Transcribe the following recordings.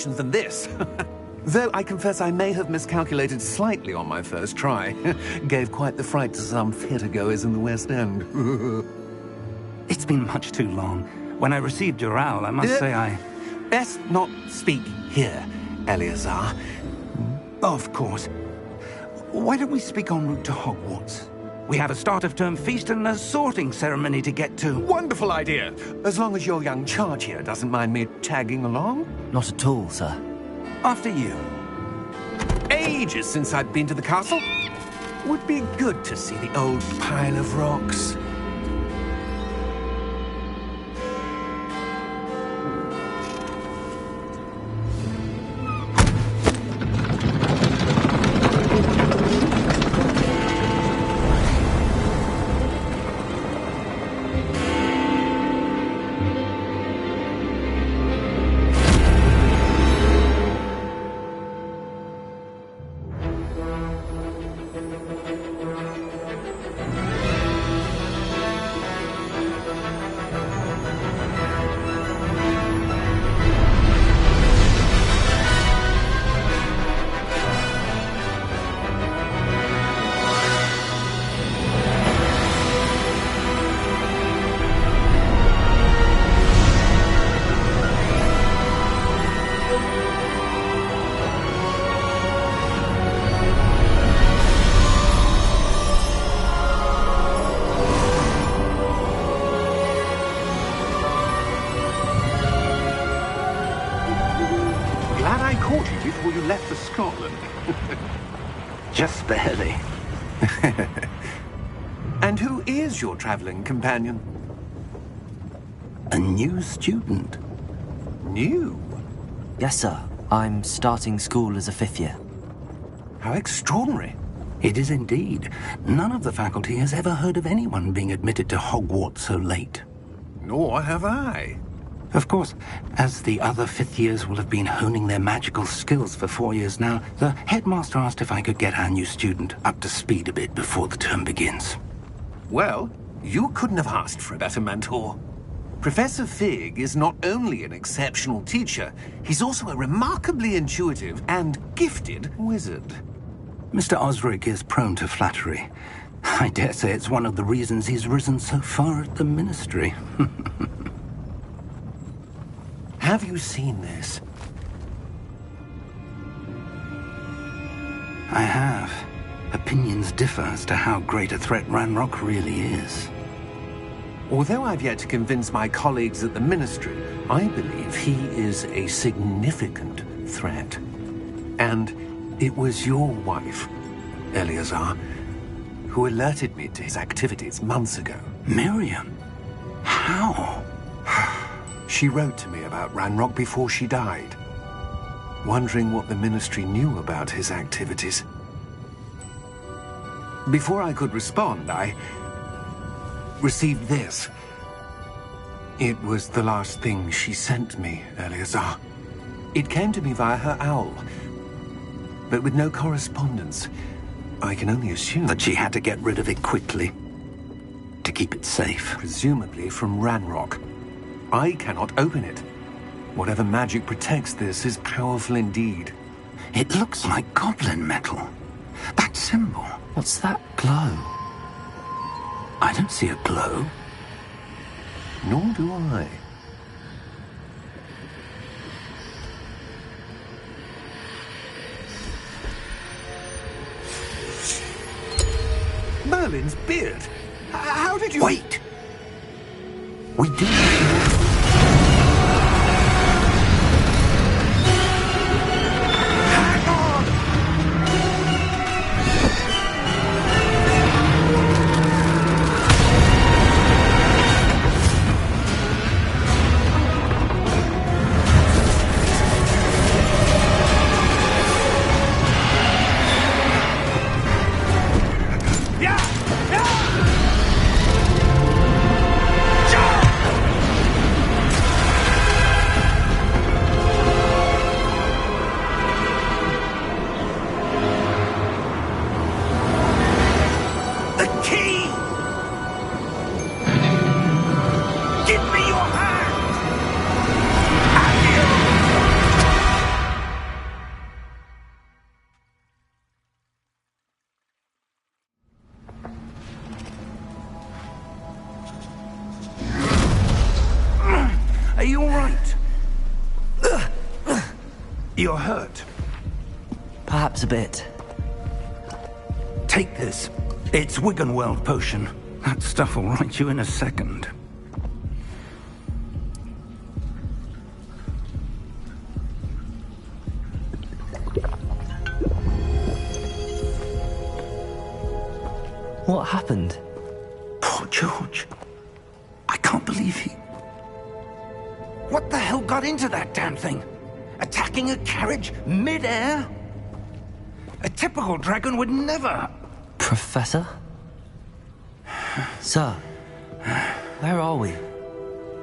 decorations than this. Though I confess I may have miscalculated slightly on my first try. Gave quite the fright to some theatre-goers in the West End. It's been much too long. When I received your owl, I must say I... Best not speak here, Eleazar. Of course. Why don't we speak en route to Hogwarts? We have a start-of-term feast and a sorting ceremony to get to. Wonderful idea! As long as your young charge here doesn't mind me tagging along. Not at all, sir. After you. Ages since I've been to the castle. Would be good to see the old pile of rocks. Before you left for Scotland. Just barely. And who is your traveling companion? A new student. New? Yes, sir. I'm starting school as a 5th year. How extraordinary. It is indeed. None of the faculty has ever heard of anyone being admitted to Hogwarts so late. Nor have I. Of course, as the other 5th years will have been honing their magical skills for 4 years now, the headmaster asked if I could get our new student up to speed a bit before the term begins. Well, you couldn't have asked for a better mentor. Professor Fig is not only an exceptional teacher, he's also a remarkably intuitive and gifted wizard. Mr. Osric is prone to flattery. I dare say it's one of the reasons he's risen so far at the Ministry. Have you seen this? I have. Opinions differ as to how great a threat Ranrock really is. Although I've yet to convince my colleagues at the Ministry, I believe he is a significant threat. And it was your wife, Eleazar, who alerted me to his activities months ago. Miriam? How? She wrote to me about Ranrock before she died, wondering what the Ministry knew about his activities. Before I could respond, I received this. It was the last thing she sent me, Eleazar. It came to me via her owl, but with no correspondence. I can only assume that she had to get rid of it quickly, to keep it safe. Presumably from Ranrock. I cannot open it. Whatever magic protects this is powerful indeed. It looks like goblin metal. That symbol. What's that glow? I don't see a glow. Nor do I. Merlin's beard. How did you... Wait! We do... You're hurt. Perhaps a bit. Take this. It's Wiggenweld potion. That stuff will right you in a second. What happened? Poor George. I can't believe he... What the hell got into that damn thing? Attacking a carriage mid-air? A typical dragon would never... Professor? Sir, where are we?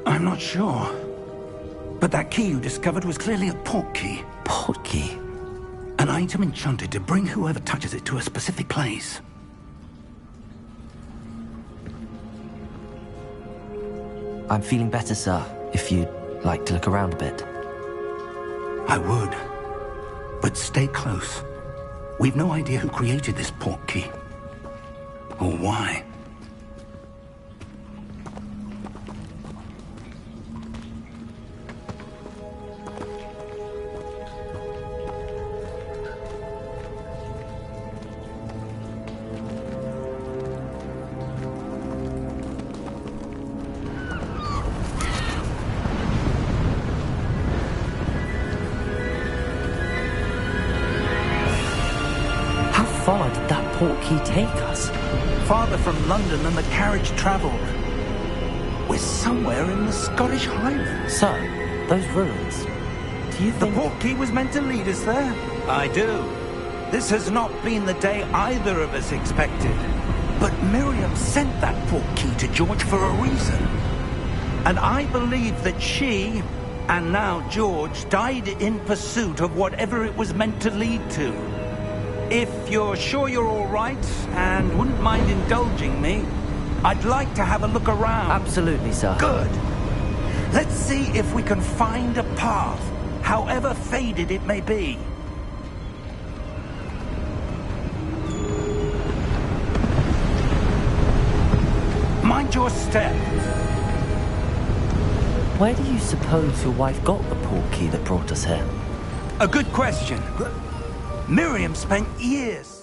I'm not sure. But that key you discovered was clearly a port key. Port key? An item enchanted to bring whoever touches it to a specific place. I'm feeling better, sir, if you'd like to look around a bit. I would. But stay close. We've no idea who created this port key. Or why. How far did that port key take us? Farther from London than the carriage travelled. We're somewhere in the Scottish Highlands. Sir, those ruins. Do you The think... port key was meant to lead us there? I do. This has not been the day either of us expected. But Miriam sent that port key to George for a reason. And I believe that she, and now George, died in pursuit of whatever it was meant to lead to. If you're sure you're all right, and wouldn't mind indulging me, I'd like to have a look around. Absolutely, sir. Good. Let's see if we can find a path, however faded it may be. Mind your step. Where do you suppose your wife got the port key that brought us here? A good question. Miriam spent years...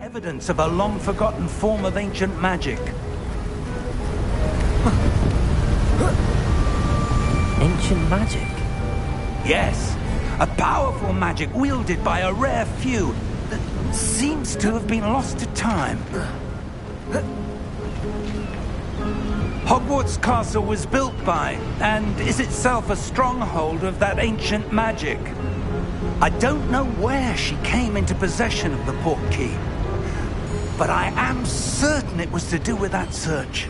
evidence of a long-forgotten form of ancient magic. Ancient magic? Yes, a powerful magic wielded by a rare few that seems to have been lost to time. Hogwarts Castle was built by, and is itself a stronghold of that ancient magic. I don't know where she came into possession of the port key, but I am certain it was to do with that search.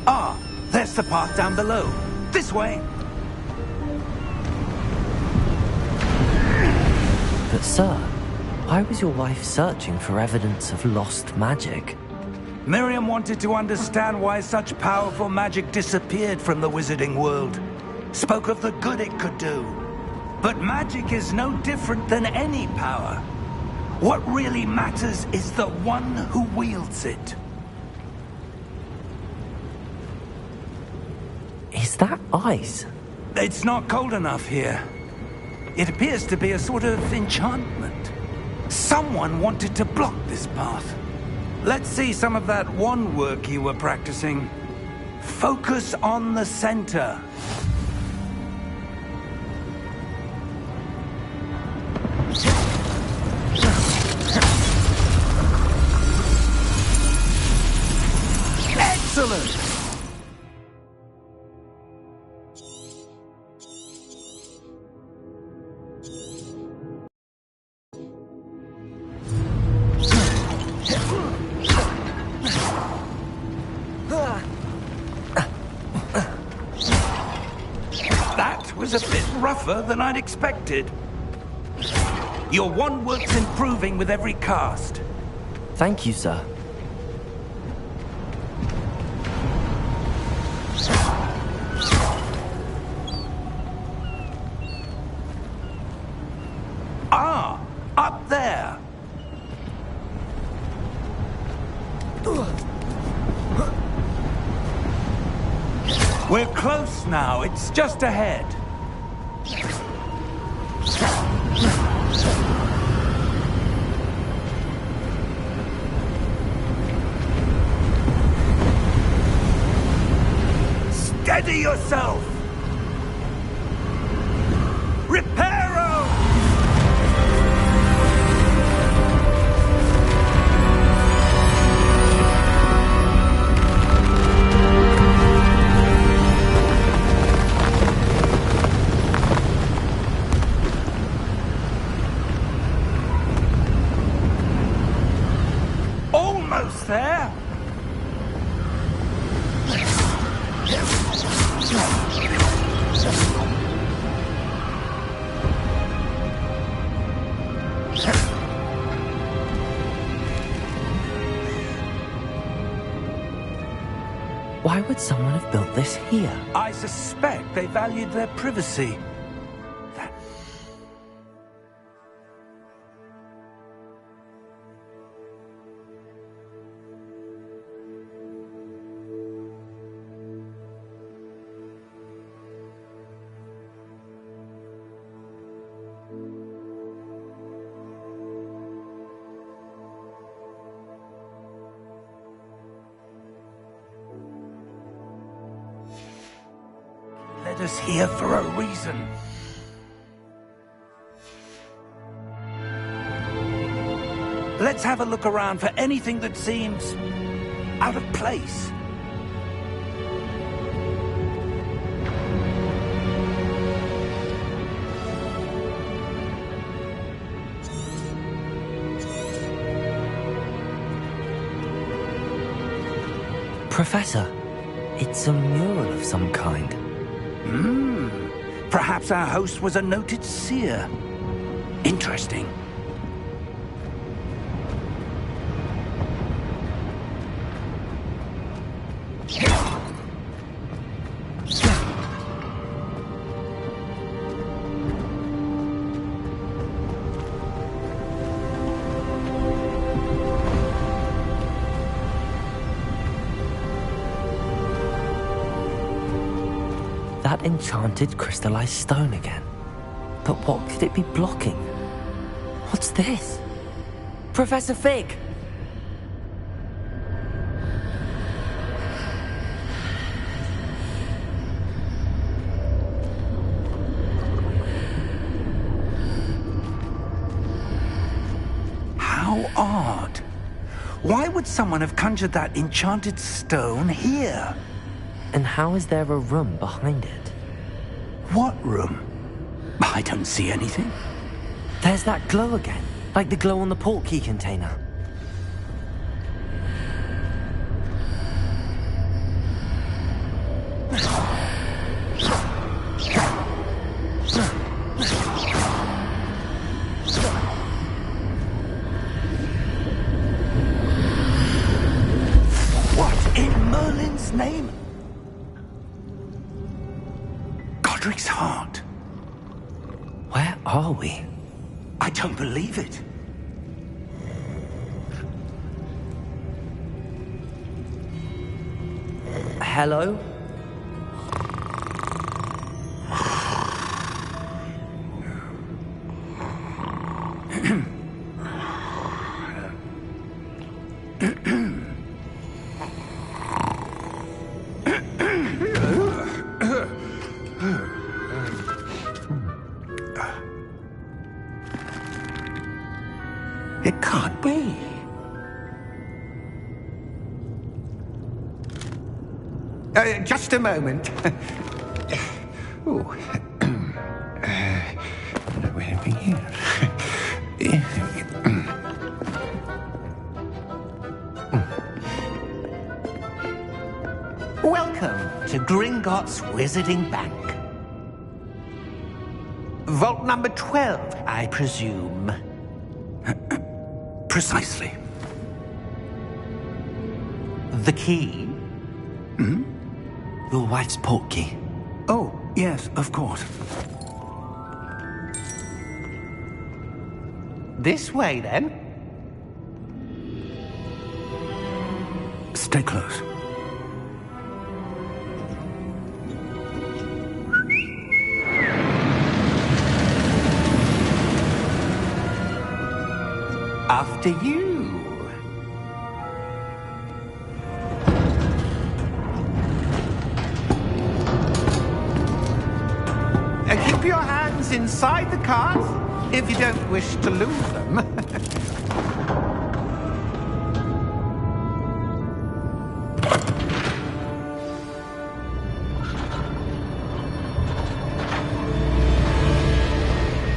Ah, there's the path down below. This way. But sir, why was your wife searching for evidence of lost magic? Miriam wanted to understand why such powerful magic disappeared from the wizarding world. Spoke of the good it could do. But magic is no different than any power. What really matters is the one who wields it. Is that ice? It's not cold enough here. It appears to be a sort of enchantment. Someone wanted to block this path. Let's see some of that wand work you were practicing. Focus on the center. Excellent! rougher than I'd expected. Your one work's improving with every cast. Thank you, sir. Ah, up there. We're close now. It's just ahead. Steady yourself! Reparo! Almost there! Why would someone have built this here? I suspect they valued their privacy. Led us here for a reason. Let's have a look around for anything that seems out of place. Professor, it's a mural of some kind. Perhaps our host was a noted seer. Interesting. That enchanted crystallized stone again. But what could it be blocking? What's this? Professor Fig! How odd. Why would someone have conjured that enchanted stone here? And how is there a room behind it? What room? I don't see anything. There's that glow again, like the glow on the portkey container. What in Merlin's name? Godric's heart. Where are we? I don't believe it. Hello? It can't be. Just a moment. Oh. Where are we here? Welcome to Gringotts Wizarding Bank. Vault number 12, I presume. Precisely. The key? Your wife's portkey. Oh, yes, of course. This way, then. Stay close. After you. Keep your hands inside the cart if you don't wish to lose them.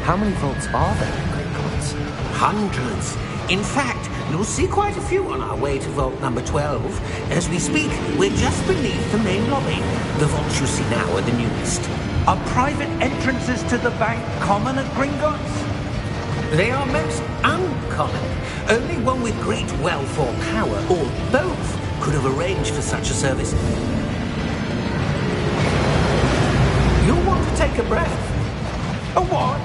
How many vaults are there in Gringotts? Hundreds. In fact, you'll see quite a few on our way to vault number 12. As we speak, we're just beneath the main lobby. The vaults you see now are the newest. Are private entrances to the bank common at Gringotts? They are most uncommon. Only one with great wealth or power, or both, could have arranged for such a service. You'll want to take a breath. A what?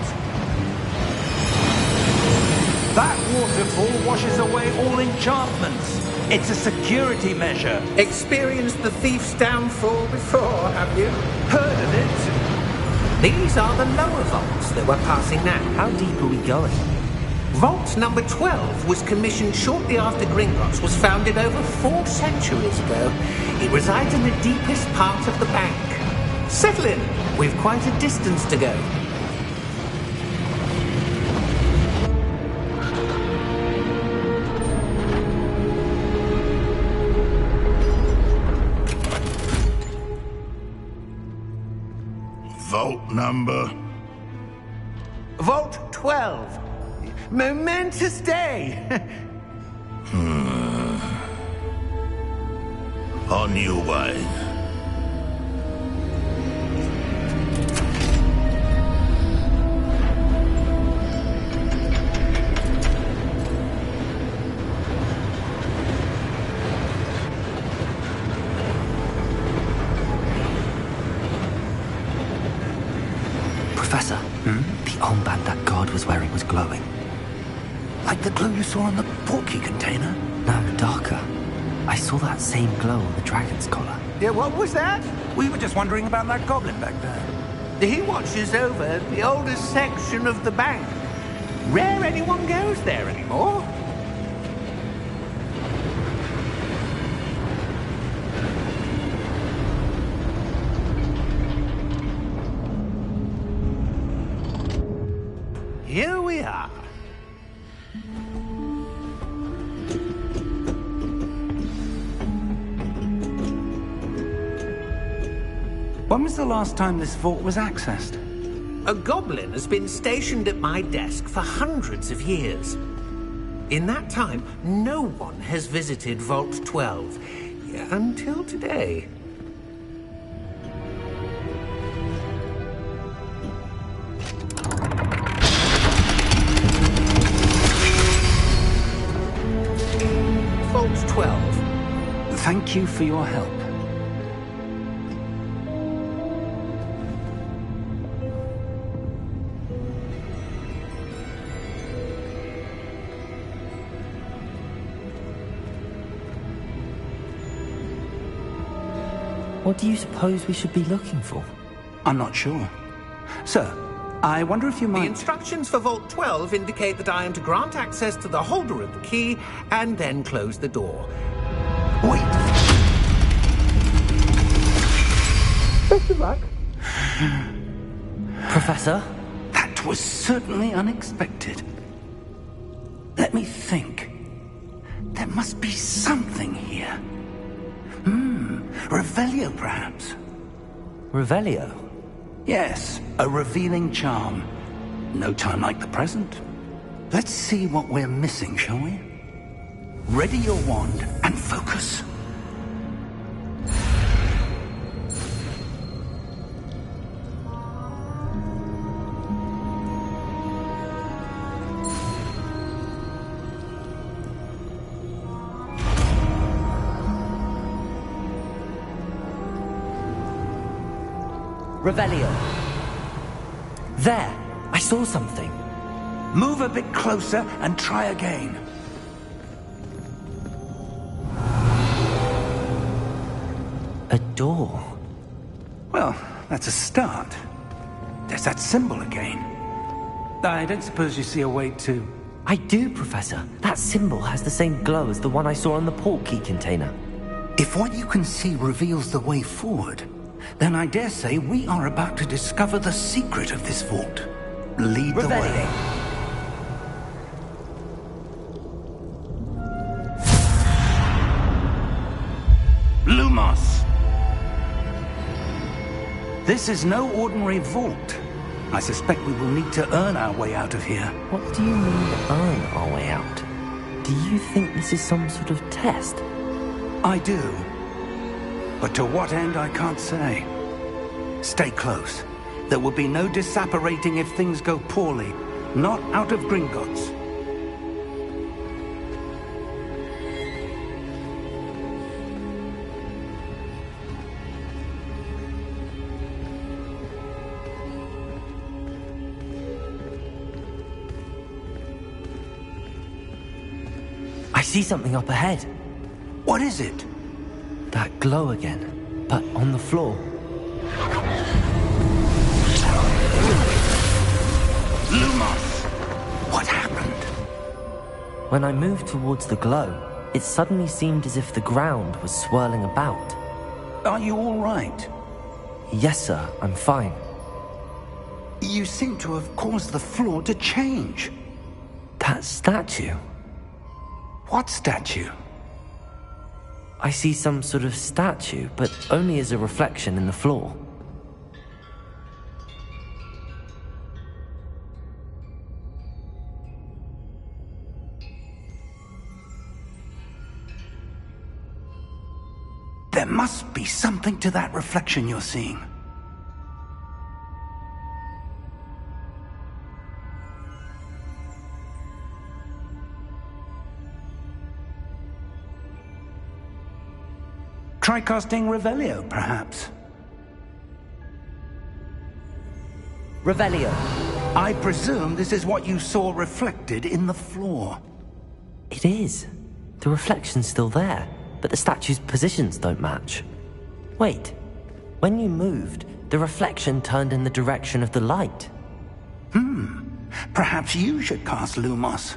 That waterfall washes away all enchantments. It's a security measure. Experienced the thief's downfall before, have you? Heard of it? These are the lower vaults that we're passing now. How deep are we going? Vault number 12 was commissioned shortly after Gringotts was founded over 4 centuries ago. It resides in the deepest part of the bank. Settle in. We've quite a distance to go. Vault number? Vault 12. Momentous day. On your way. Professor, the armband that guard was wearing was glowing. Like the glow you saw on the portkey container? No, darker. I saw that same glow on the dragon's collar. Yeah, what was that? We were just wondering about that goblin back there. He watches over the oldest section of the bank. Rare anyone goes there anymore. Here we are. When was the last time this vault was accessed? A goblin has been stationed at my desk for hundreds of years. In that time, no one has visited Vault 12 until today. Vault 12. Thank you for your help. What do you suppose we should be looking for? I'm not sure. Sir, I wonder if you The might... instructions for Vault 12 indicate that I am to grant access to the holder of the key and then close the door. Wait! Best of luck. Professor? That was certainly unexpected. Let me think. There must be something here. Revelio, perhaps? Revelio? Yes, a revealing charm. No time like the present. Let's see what we're missing, shall we? Ready your wand and focus. Revelio. There! I saw something. Move a bit closer and try again. A door. Well, that's a start. There's that symbol again. I don't suppose you see a way to... I do, Professor. That symbol has the same glow as the one I saw on the portkey container. If what you can see reveals the way forward, then I dare say we are about to discover the secret of this vault. Lead the way. Lumos! This is no ordinary vault. I suspect we will need to earn our way out of here. What do you mean, earn our way out? Do you think this is some sort of test? I do. But to what end, I can't say. Stay close. There will be no disapparating if things go poorly. Not out of Gringotts. I see something up ahead. What is it? That glow again, but on the floor. Lumos! What happened? When I moved towards the glow, it suddenly seemed as if the ground was swirling about. Are you all right? Yes, sir, I'm fine. You seem to have caused the floor to change. That statue? What statue? I see some sort of statue, but only as a reflection in the floor. There must be something to that reflection you're seeing. Try casting Revelio, perhaps. Revelio. I presume this is what you saw reflected in the floor. It is. The reflection's still there, but the statue's positions don't match. Wait. When you moved, the reflection turned in the direction of the light. Perhaps you should cast Lumos.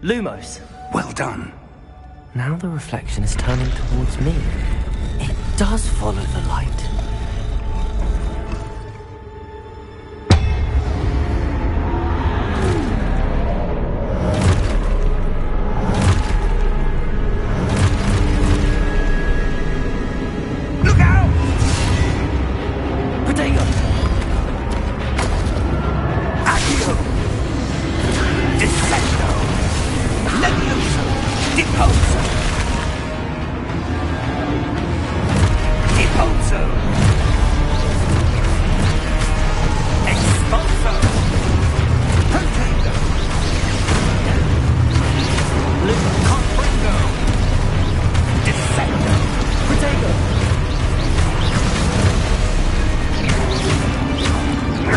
Lumos. Well done. Now the reflection is turning towards me. It does follow the light. Look out! Protego! Accio! Descendo! Levioso! Deposo! Deposo! Expulso! Protego! Comprendo! Descendo! Protego!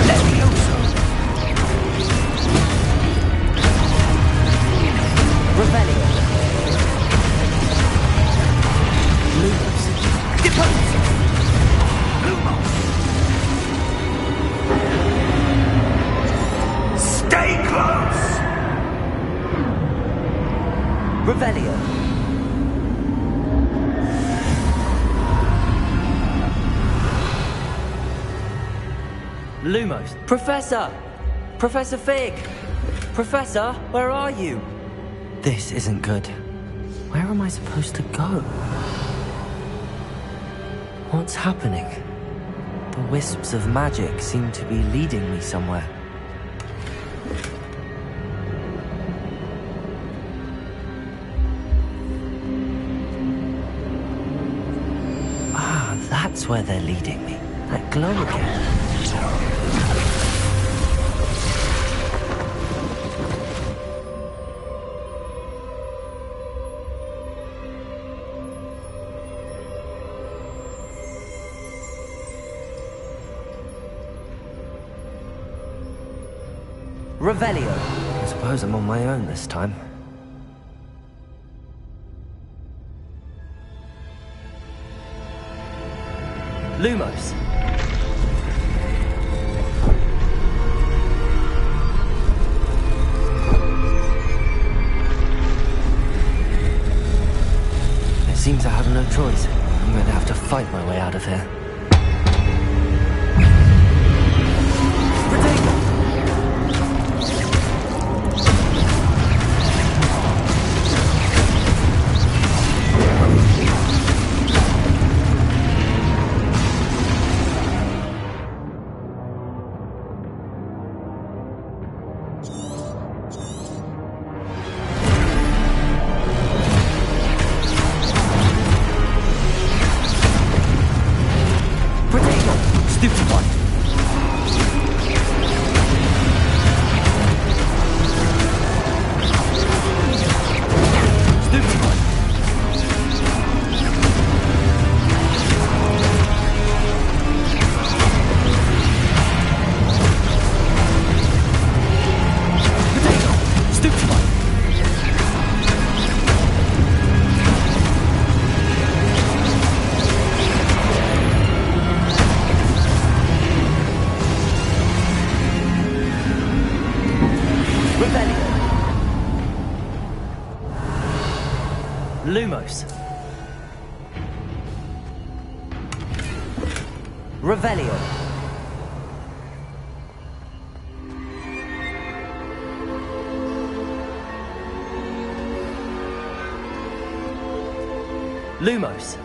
Levioso! Revelio. Lumos. Deposo! Lumos! Stay close! Revelio. Lumos. Professor! Professor Fig! Professor, where are you? This isn't good. Where am I supposed to go? What's happening? The wisps of magic seem to be leading me somewhere. That's where they're leading me. That glow again. Revelio. I suppose I'm on my own this time. Lumos. It seems I have no choice. I'm going to have to fight my way out of here. Lumos. Revelio. Lumos.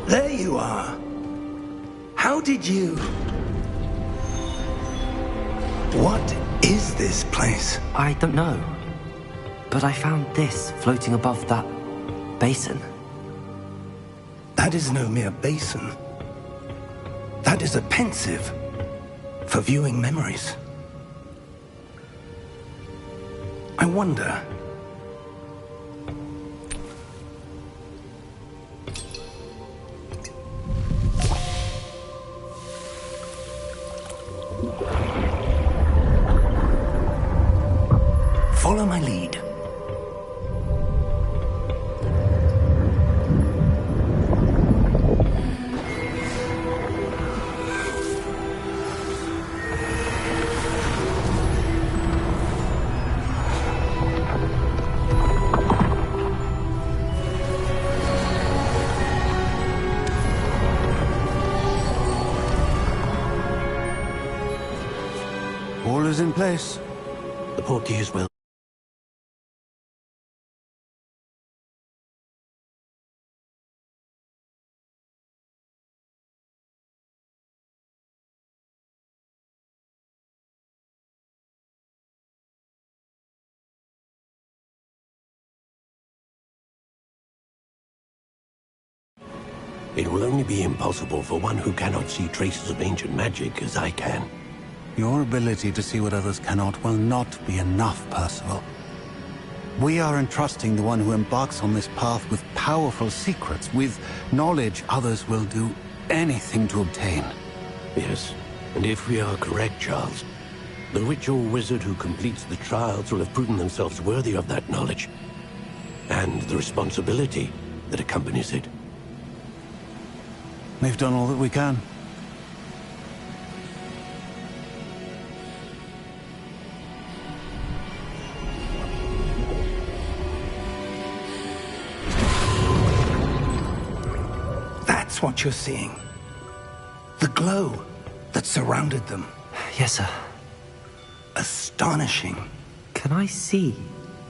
There you are. How did you... What is this place? I don't know. But I found this floating above that basin. That is no mere basin. That is a pensive for viewing memories. I wonder... Follow my lead. All is in place. The Portkey's will. It will only be impossible for one who cannot see traces of ancient magic as I can. Your ability to see what others cannot will not be enough, Percival. We are entrusting the one who embarks on this path with powerful secrets, with knowledge others will do anything to obtain. Yes, and if we are correct, Charles, the witch or wizard who completes the trials will have proven themselves worthy of that knowledge, and the responsibility that accompanies it. We've done all that we can. That's what you're seeing. The glow that surrounded them. Yes, sir. Astonishing. Can I see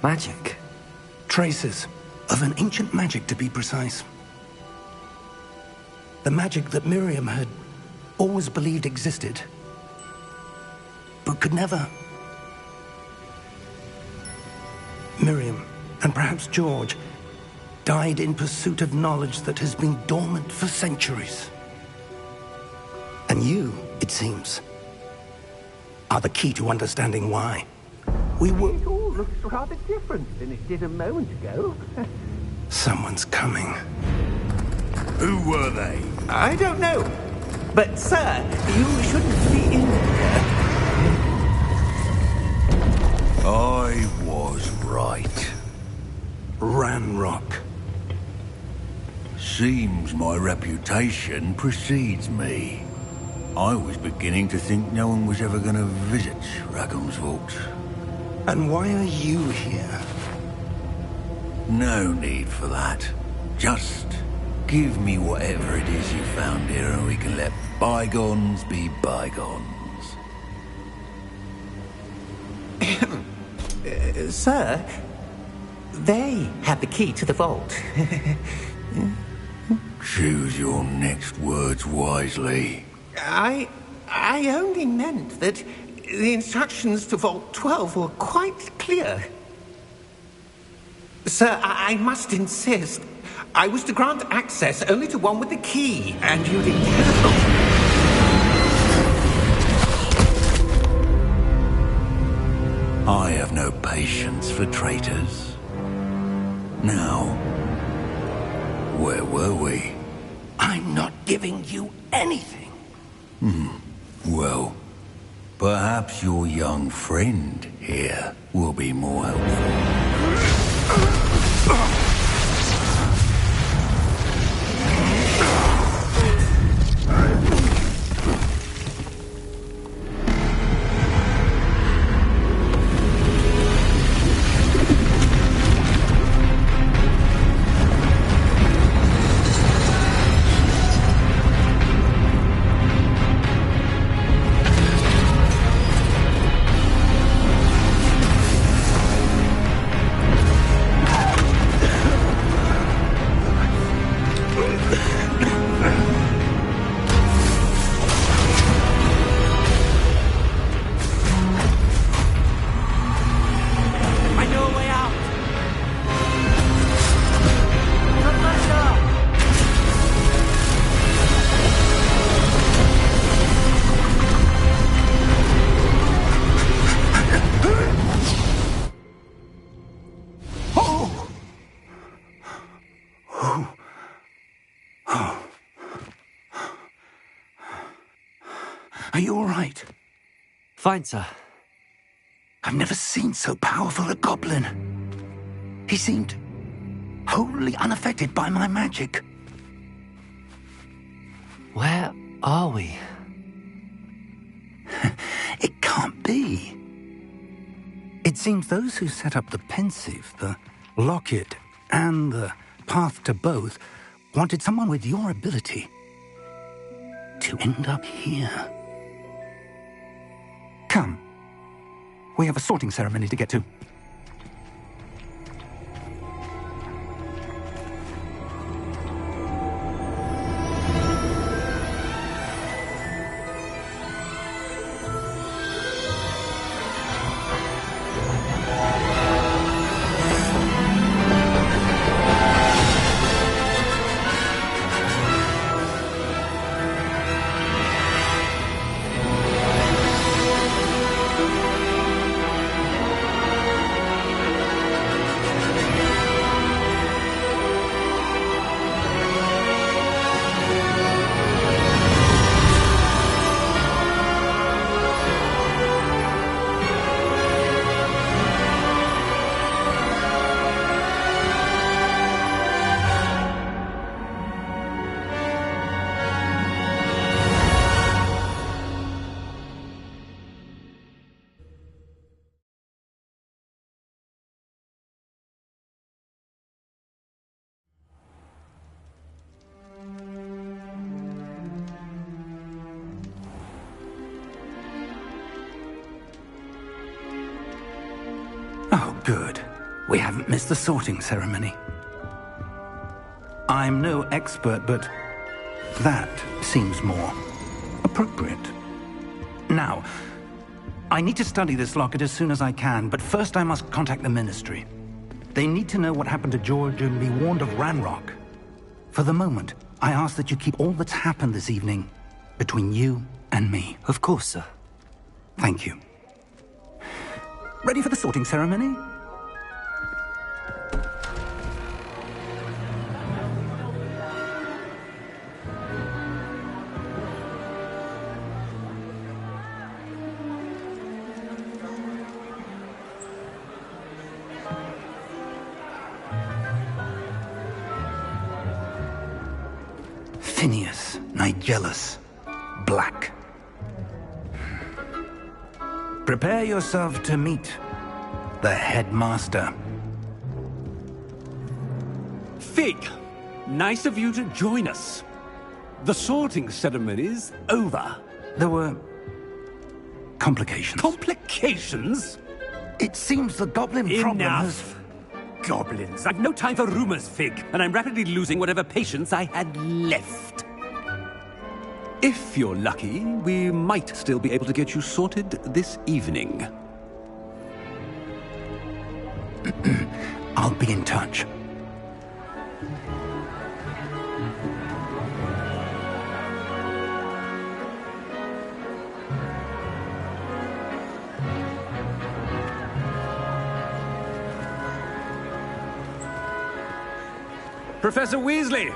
magic? Traces of an ancient magic, to be precise. The magic that Miriam had always believed existed, but could never. Miriam, and perhaps George, died in pursuit of knowledge that has been dormant for centuries. And you, it seems, are the key to understanding why. We were... It all looks rather different than it did a moment ago. Someone's coming. Who were they? I don't know. But, sir, you shouldn't be in here. I was right. Ranrock. Seems my reputation precedes me. I was beginning to think no one was ever going to visit Rackham's Vault. And why are you here? No need for that. Just give me whatever it is you found here and we can let bygones be bygones. Sir, they have the key to the vault. Choose your next words wisely. I only meant that the instructions to Vault 12 were quite clear. Sir, I must insist. I was to grant access only to one with the key, and you didn't. I have no patience for traitors. Now, where were we? I'm not giving you anything. Well, perhaps your young friend here will be more helpful. Are you all right? Fine, sir. I've never seen so powerful a goblin. He seemed wholly unaffected by my magic. Where are we? It can't be. It seems those who set up the Pensieve, the Locket, and the Path to Both wanted someone with your ability to end up here. Come. We have a sorting ceremony to get to. Good. We haven't missed the sorting ceremony. I'm no expert, but that seems more appropriate. Now, I need to study this locket as soon as I can, but first I must contact the Ministry. They need to know what happened to George and be warned of Ranrock. For the moment, I ask that you keep all that's happened this evening between you and me. Of course, sir. Thank you. Ready for the sorting ceremony? Phineas Nigellus Black. Prepare yourself to meet the headmaster. Fig, nice of you to join us. The sorting ceremony's over. There were complications. Complications? It seems the goblin problem has... Enough! Goblins. I've no time for rumors, Fig, and I'm rapidly losing whatever patience I had left. If you're lucky, we might still be able to get you sorted this evening. I'll be in touch. Professor Weasley,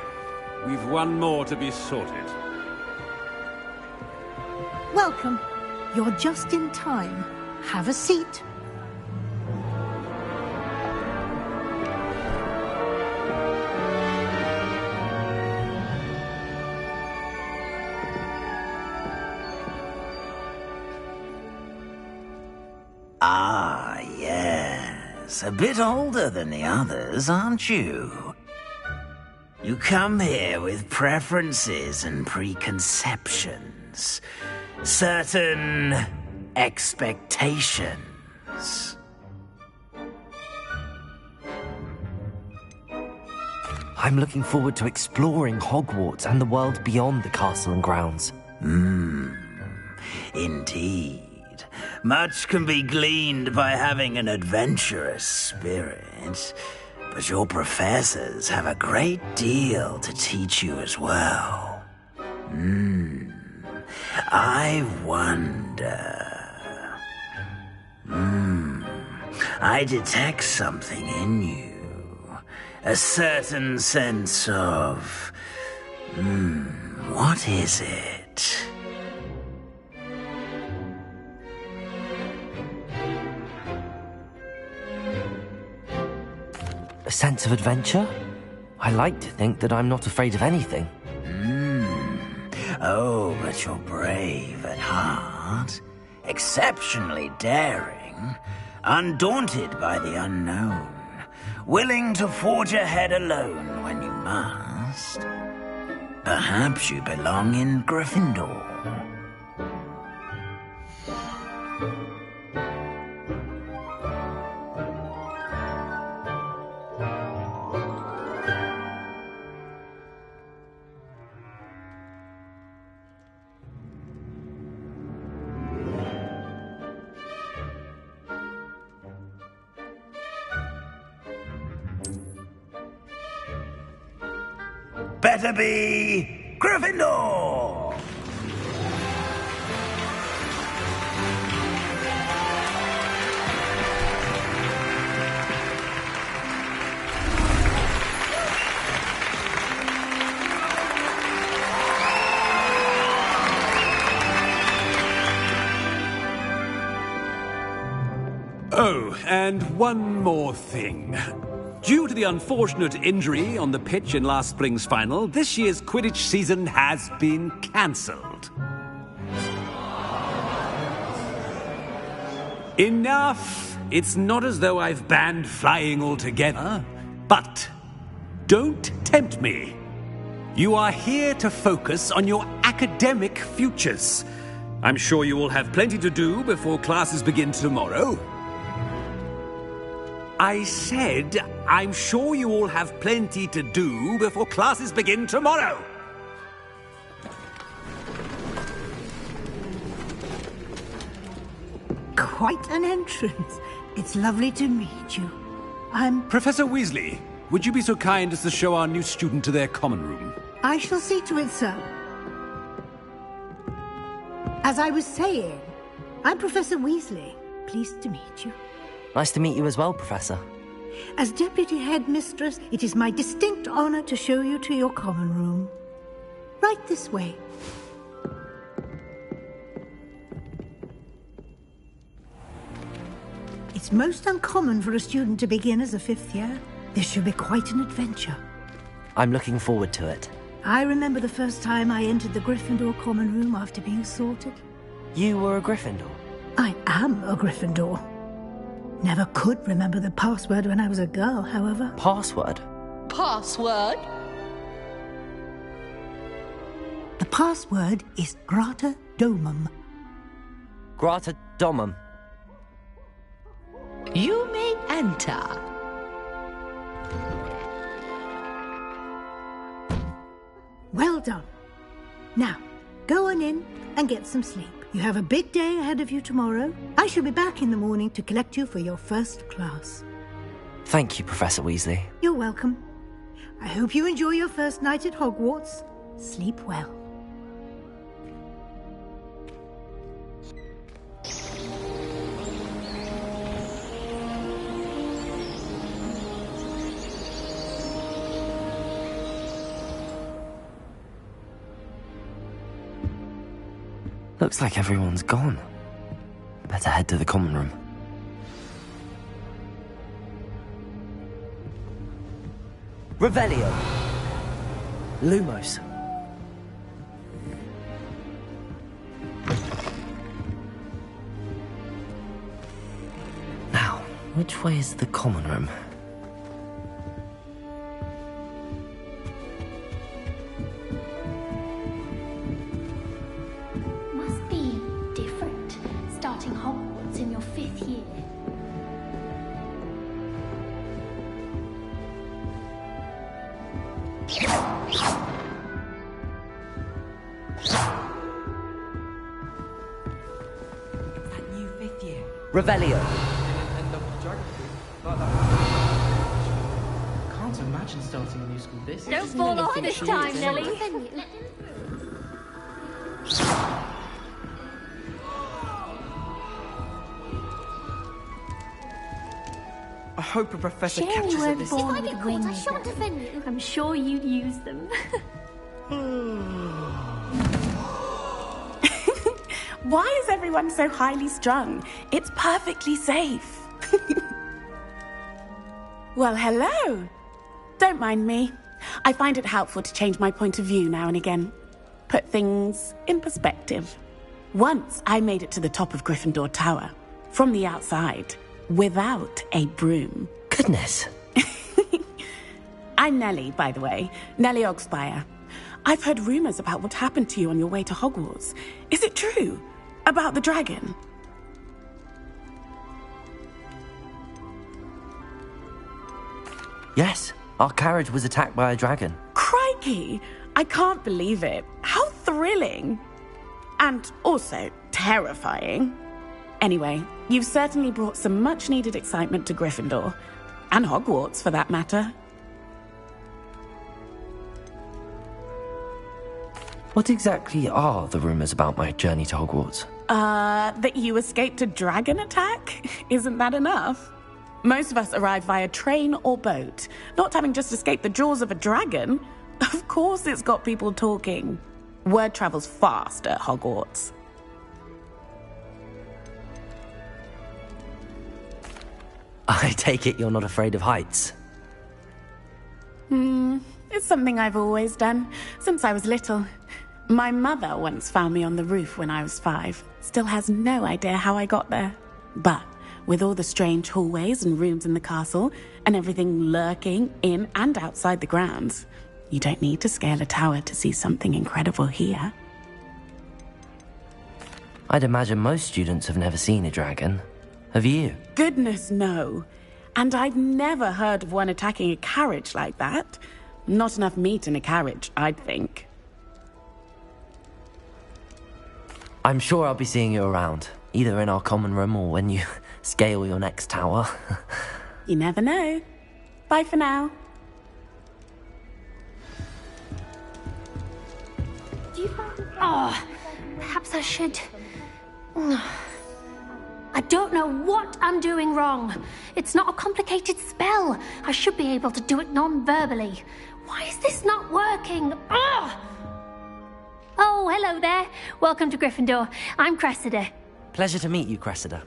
we've one more to be sorted. Welcome. You're just in time. Have a seat. Ah, yes. A bit older than the others, aren't you? You come here with preferences and preconceptions. Certain expectations. I'm looking forward to exploring Hogwarts and the world beyond the castle and grounds. Indeed. Much can be gleaned by having an adventurous spirit, but your professors have a great deal to teach you as well. I wonder... I detect something in you. A certain sense of... what is it? A sense of adventure? I like to think that I'm not afraid of anything. Oh, but you're brave at heart, exceptionally daring, undaunted by the unknown, willing to forge ahead alone when you must. Perhaps you belong in Gryffindor. Better be Gryffindor! Oh, and one more thing. Due to the unfortunate injury on the pitch in last spring's final, this year's Quidditch season has been cancelled. Enough! It's not as though I've banned flying altogether, but don't tempt me. You are here to focus on your academic futures. I'm sure you will have plenty to do before classes begin tomorrow. I said I'm sure you all have plenty to do before classes begin tomorrow. Quite an entrance. It's lovely to meet you. Professor Weasley, would you be so kind as to show our new student to their common room? I shall see to it, sir. As I was saying, I'm Professor Weasley. Pleased to meet you. Nice to meet you as well, Professor. As Deputy Headmistress, it is my distinct honor to show you to your common room. Right this way. It's most uncommon for a student to begin as a 5th year. This should be quite an adventure. I'm looking forward to it. I remember the first time I entered the Gryffindor common room after being sorted. You were a Gryffindor? I am a Gryffindor. Never could remember the password when I was a girl, however. Password? Password? The password is Grata Domum. Grata Domum. You may enter. Well done. Now, go on in and get some sleep. You have a big day ahead of you tomorrow. I shall be back in the morning to collect you for your first class. Thank you, Professor Weasley. You're welcome. I hope you enjoy your first night at Hogwarts. Sleep well. Looks like everyone's gone. Better head to the common room. Revelio! Lumos. Now, which way is the common room? Must be different, starting Hogwarts in your 5th year. That new 5th year. Revelio. And the geography. Can't imagine starting a new school this. Don't fall off this time, Nelly. I hope a professor Sherry catches weren't this. born with wings. I shan't offend you. I'm sure you'd use them. Why is everyone so highly strung? It's perfectly safe. Well, hello. Don't mind me. I find it helpful to change my point of view now and again. Put things in perspective. Once I made it to the top of Gryffindor Tower, from the outside, without a broom. Goodness. I'm Nellie, by the way. Nellie Oggspire. I've heard rumors about what happened to you on your way to Hogwarts. Is it true? About the dragon? Yes, our carriage was attacked by a dragon. Crikey! I can't believe it. How thrilling! And also terrifying. Anyway, you've certainly brought some much-needed excitement to Gryffindor. And Hogwarts, for that matter. What exactly are the rumors about my journey to Hogwarts? That you escaped a dragon attack? Isn't that enough? Most of us arrive via train or boat, not having just escaped the jaws of a dragon. Of course it's got people talking. Word travels fast at Hogwarts. I take it you're not afraid of heights? It's something I've always done, since I was little. My mother once found me on the roof when I was 5. Still has no idea how I got there. But with all the strange hallways and rooms in the castle, and everything lurking in and outside the grounds, you don't need to scale a tower to see something incredible here. I'd imagine most students have never seen a dragon. Have you? Goodness, no. And I've never heard of one attacking a carriage like that. Not enough meat in a carriage, I'd think. I'm sure I'll be seeing you around, either in our common room or when you scale your next tower. You never know. Bye for now. Do you find... Oh, perhaps I should... I don't know what I'm doing wrong. It's not a complicated spell. I should be able to do it non-verbally. Why is this not working? Ugh! Oh, hello there. Welcome to Gryffindor. I'm Cressida. Pleasure to meet you, Cressida.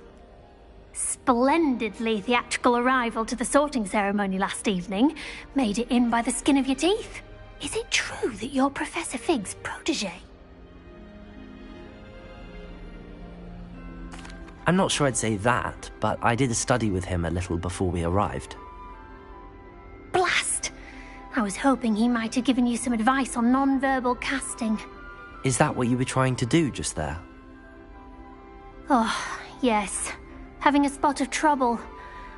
Splendidly theatrical arrival to the sorting ceremony last evening. Made it in by the skin of your teeth. Is it true that you're Professor Fig's protege? I'm not sure I'd say that, but I did a study with him a little before we arrived. Blast! I was hoping he might have given you some advice on non-verbal casting. Is that what you were trying to do just there? Oh, yes. Having a spot of trouble.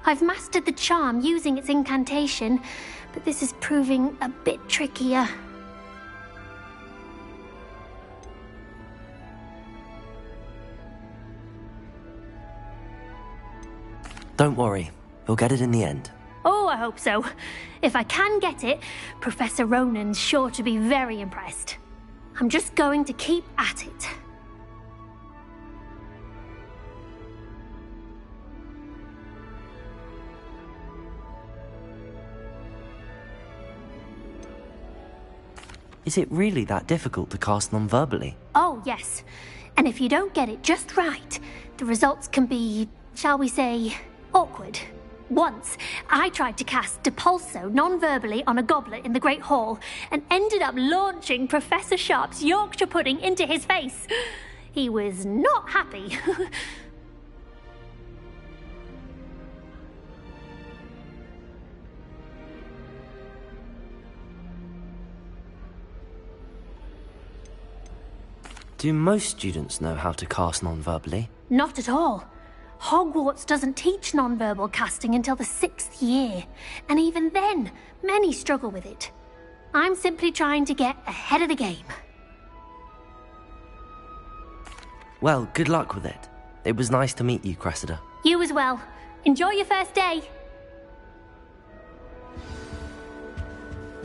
I've mastered the charm using its incantation, but this is proving a bit trickier. Don't worry, you'll get it in the end. Oh, I hope so. If I can get it, Professor Ronan's sure to be very impressed. I'm just going to keep at it. Is it really that difficult to cast non-verbally? Oh, yes. And if you don't get it just right, the results can be, shall we say, awkward. Once, I tried to cast Depulso non-verbally on a goblet in the Great Hall and ended up launching Professor Sharp's Yorkshire pudding into his face. He was not happy. Do most students know how to cast non-verbally? Not at all. Hogwarts doesn't teach non-verbal casting until the 6th year, and even then, many struggle with it. I'm simply trying to get ahead of the game. Well, good luck with it. It was nice to meet you, Cressida. You as well. Enjoy your first day.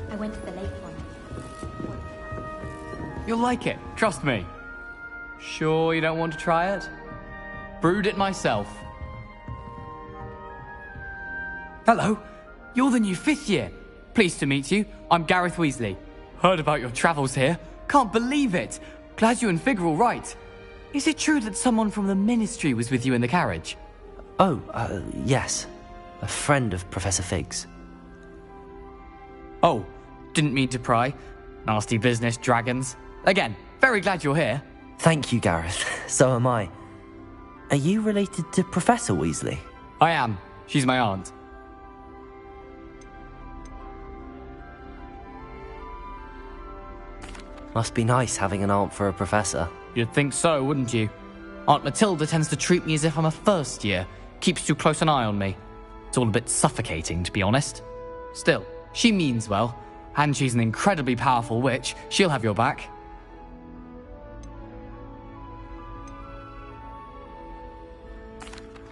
I went to the lake one. You'll like it, trust me. Sure you don't want to try it? Brewed it myself. Hello, you're the new 5th year. Pleased to meet you. I'm Gareth Weasley. Heard about your travels here. Can't believe it. Glad you and Fig are all right. Is it true that someone from the Ministry was with you in the carriage? Oh, yes. A friend of Professor Fig's. Oh, didn't mean to pry. Nasty business, dragons. Again, very glad you're here. Thank you, Gareth. So am I. Are you related to Professor Weasley? I am. She's my aunt. Must be nice having an aunt for a professor. You'd think so, wouldn't you? Aunt Matilda tends to treat me as if I'm a first year. Keeps too close an eye on me. It's all a bit suffocating, to be honest. Still, she means well. And she's an incredibly powerful witch. She'll have your back.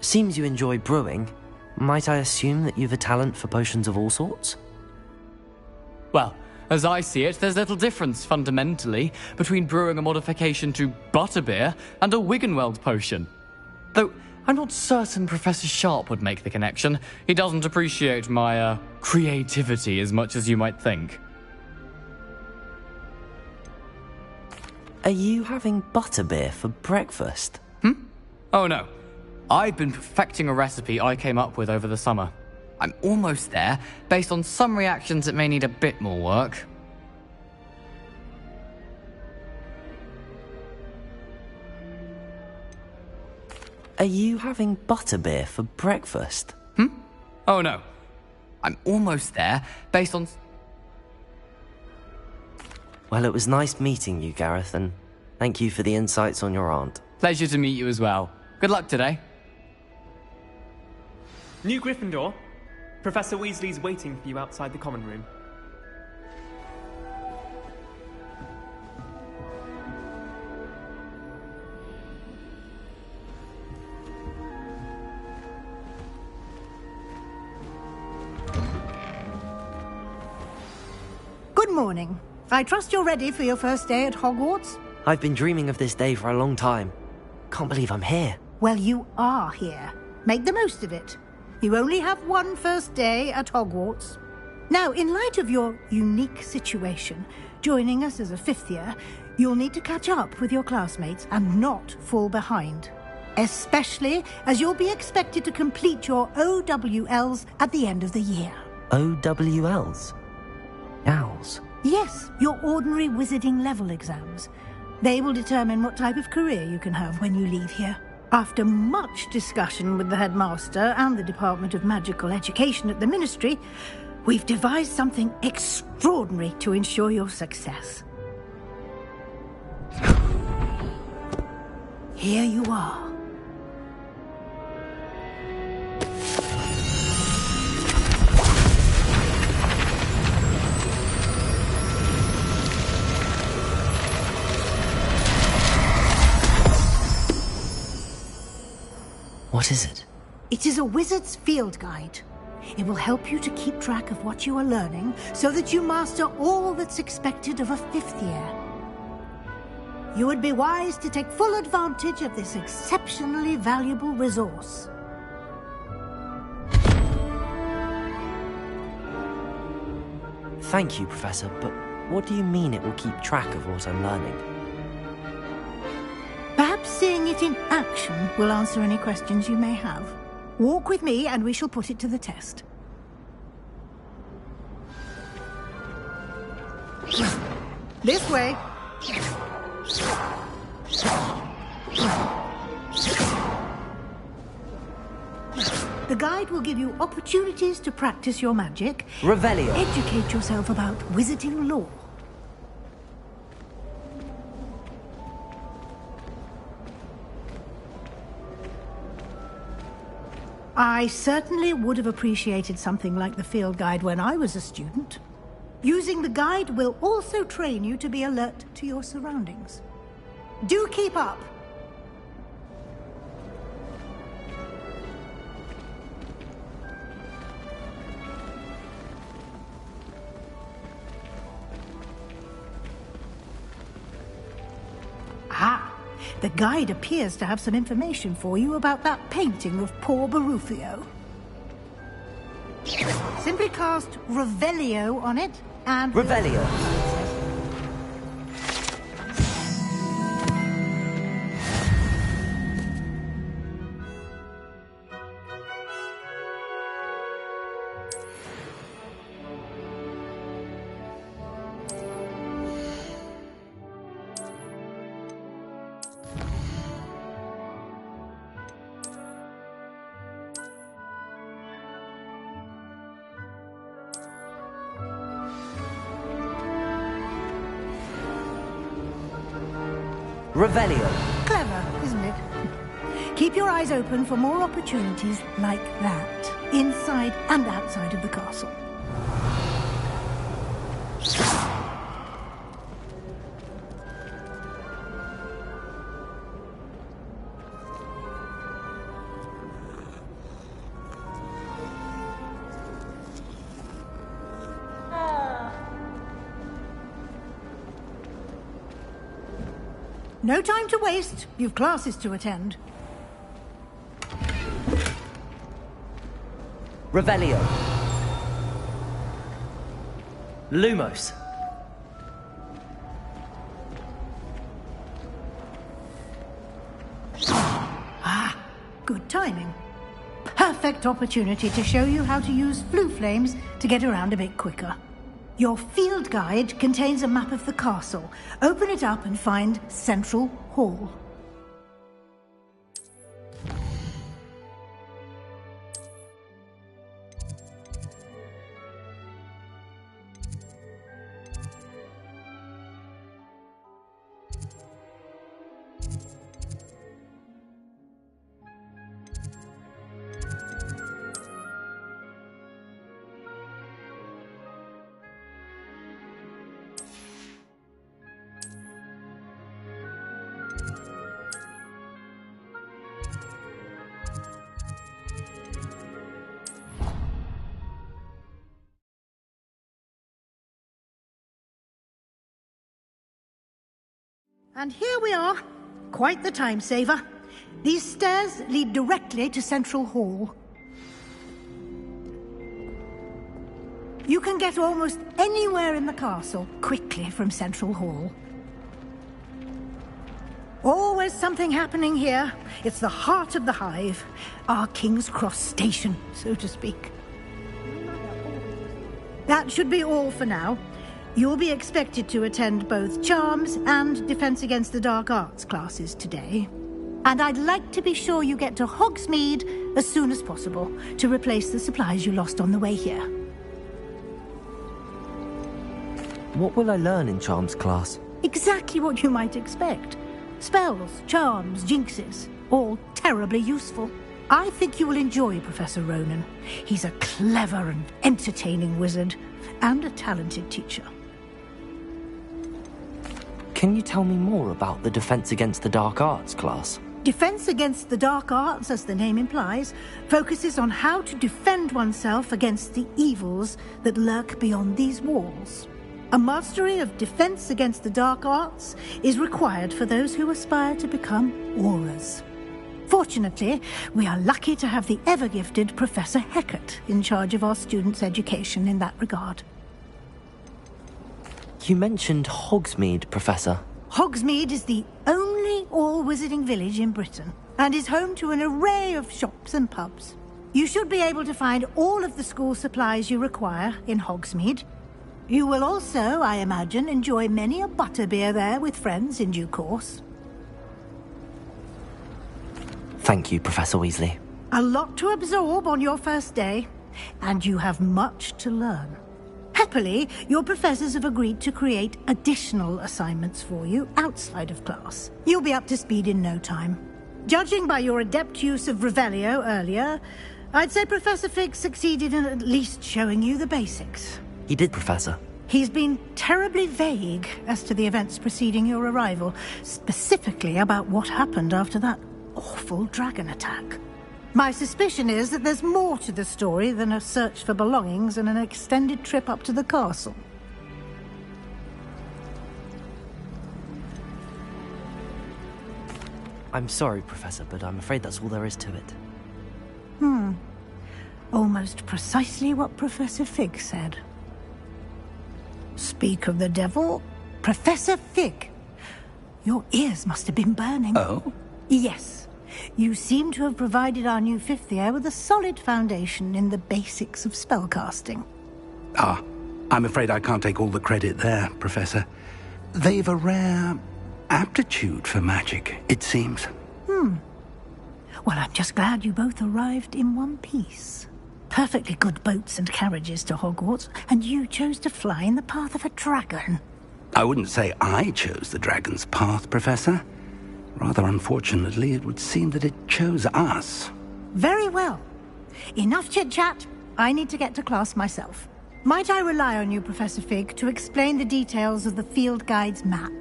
Seems you enjoy brewing. Might I assume that you've a talent for potions of all sorts? Well, as I see it, there's little difference, fundamentally, between brewing a modification to butterbeer and a Wiggenweld potion. Though, I'm not certain Professor Sharp would make the connection. He doesn't appreciate my, creativity as much as you might think. Are you having butterbeer for breakfast? Oh no. I've been perfecting a recipe I came up with over the summer. I'm almost there. Based on some reactions, it may need a bit more work. Are you having butterbeer for breakfast? Oh no. I'm almost there. Based on... Well, it was nice meeting you, Gareth, and thank you for the insights on your aunt. Pleasure to meet you as well. Good luck today. New Gryffindor, Professor Weasley's waiting for you outside the common room. Good morning. I trust you're ready for your first day at Hogwarts? I've been dreaming of this day for a long time. Can't believe I'm here. Well, you are here. Make the most of it. You only have one first day at Hogwarts. Now, in light of your unique situation, joining us as a fifth year, you'll need to catch up with your classmates and not fall behind. Especially as you'll be expected to complete your OWLs at the end of the year. OWLs? Owls? Yes, your ordinary wizarding level exams. They will determine what type of career you can have when you leave here. After much discussion with the headmaster and the Department of Magical Education at the Ministry, we've devised something extraordinary to ensure your success. Here you are. What is it? It is a wizard's field guide. It will help you to keep track of what you are learning so that you master all that's expected of a fifth year. You would be wise to take full advantage of this exceptionally valuable resource. Thank you, Professor, but what do you mean it will keep track of what I'm learning? Perhaps seeing it in action will answer any questions you may have. Walk with me and we shall put it to the test. This way. The guide will give you opportunities to practice your magic. Revelio. Educate yourself about wizarding lore. I certainly would have appreciated something like the field guide when I was a student. Using the guide will also train you to be alert to your surroundings. Do keep up! Ah! The guide appears to have some information for you about that painting of poor Barufio. Simply cast Revelio on it, and... Revelio. Revelio. Clever, isn't it? Keep your eyes open for more opportunities like that, inside and outside of the castle. No time to waste. You've classes to attend. Revelio. Lumos. Ah, good timing. Perfect opportunity to show you how to use Floo Flames to get around a bit quicker. Your field guide contains a map of the castle. Open it up and find Central Hall. And here we are. Quite the time saver. These stairs lead directly to Central Hall. You can get almost anywhere in the castle quickly from Central Hall. Always something happening here. It's the heart of the Hive. Our King's Cross station, so to speak. That should be all for now. You'll be expected to attend both Charms and Defense Against the Dark Arts classes today. And I'd like to be sure you get to Hogsmeade as soon as possible to replace the supplies you lost on the way here. What will I learn in Charms class? Exactly what you might expect. Spells, charms, jinxes, all terribly useful. I think you will enjoy Professor Ronen. He's a clever and entertaining wizard, and a talented teacher. Can you tell me more about the Defense Against the Dark Arts class? Defense Against the Dark Arts, as the name implies, focuses on how to defend oneself against the evils that lurk beyond these walls. A mastery of Defense Against the Dark Arts is required for those who aspire to become Aurors. Fortunately, we are lucky to have the ever-gifted Professor Hecat in charge of our students' education in that regard. You mentioned Hogsmeade, Professor. Hogsmeade is the only all-wizarding village in Britain, and is home to an array of shops and pubs. You should be able to find all of the school supplies you require in Hogsmeade. You will also, I imagine, enjoy many a butterbeer there with friends in due course. Thank you, Professor Weasley. A lot to absorb on your first day, and you have much to learn. Happily, your professors have agreed to create additional assignments for you outside of class. You'll be up to speed in no time. Judging by your adept use of Revelio earlier, I'd say Professor Fig succeeded in at least showing you the basics. He did, Professor. He's been terribly vague as to the events preceding your arrival, specifically about what happened after that awful dragon attack. My suspicion is that there's more to the story than a search for belongings and an extended trip up to the castle. I'm sorry, Professor, but I'm afraid that's all there is to it. Almost precisely what Professor Fig said. Speak of the devil, Professor Fig. Your ears must have been burning. Oh? Yes. You seem to have provided our new fifth year with a solid foundation in the basics of spellcasting. Ah, I'm afraid I can't take all the credit there, Professor. They've a rare aptitude for magic, it seems. Well, I'm just glad you both arrived in one piece. Perfectly good boats and carriages to Hogwarts, and you chose to fly in the path of a dragon. I wouldn't say I chose the dragon's path, Professor. Rather unfortunately, it would seem that it chose us. Very well. Enough chit-chat. I need to get to class myself. Might I rely on you, Professor Fig, to explain the details of the field guide's map?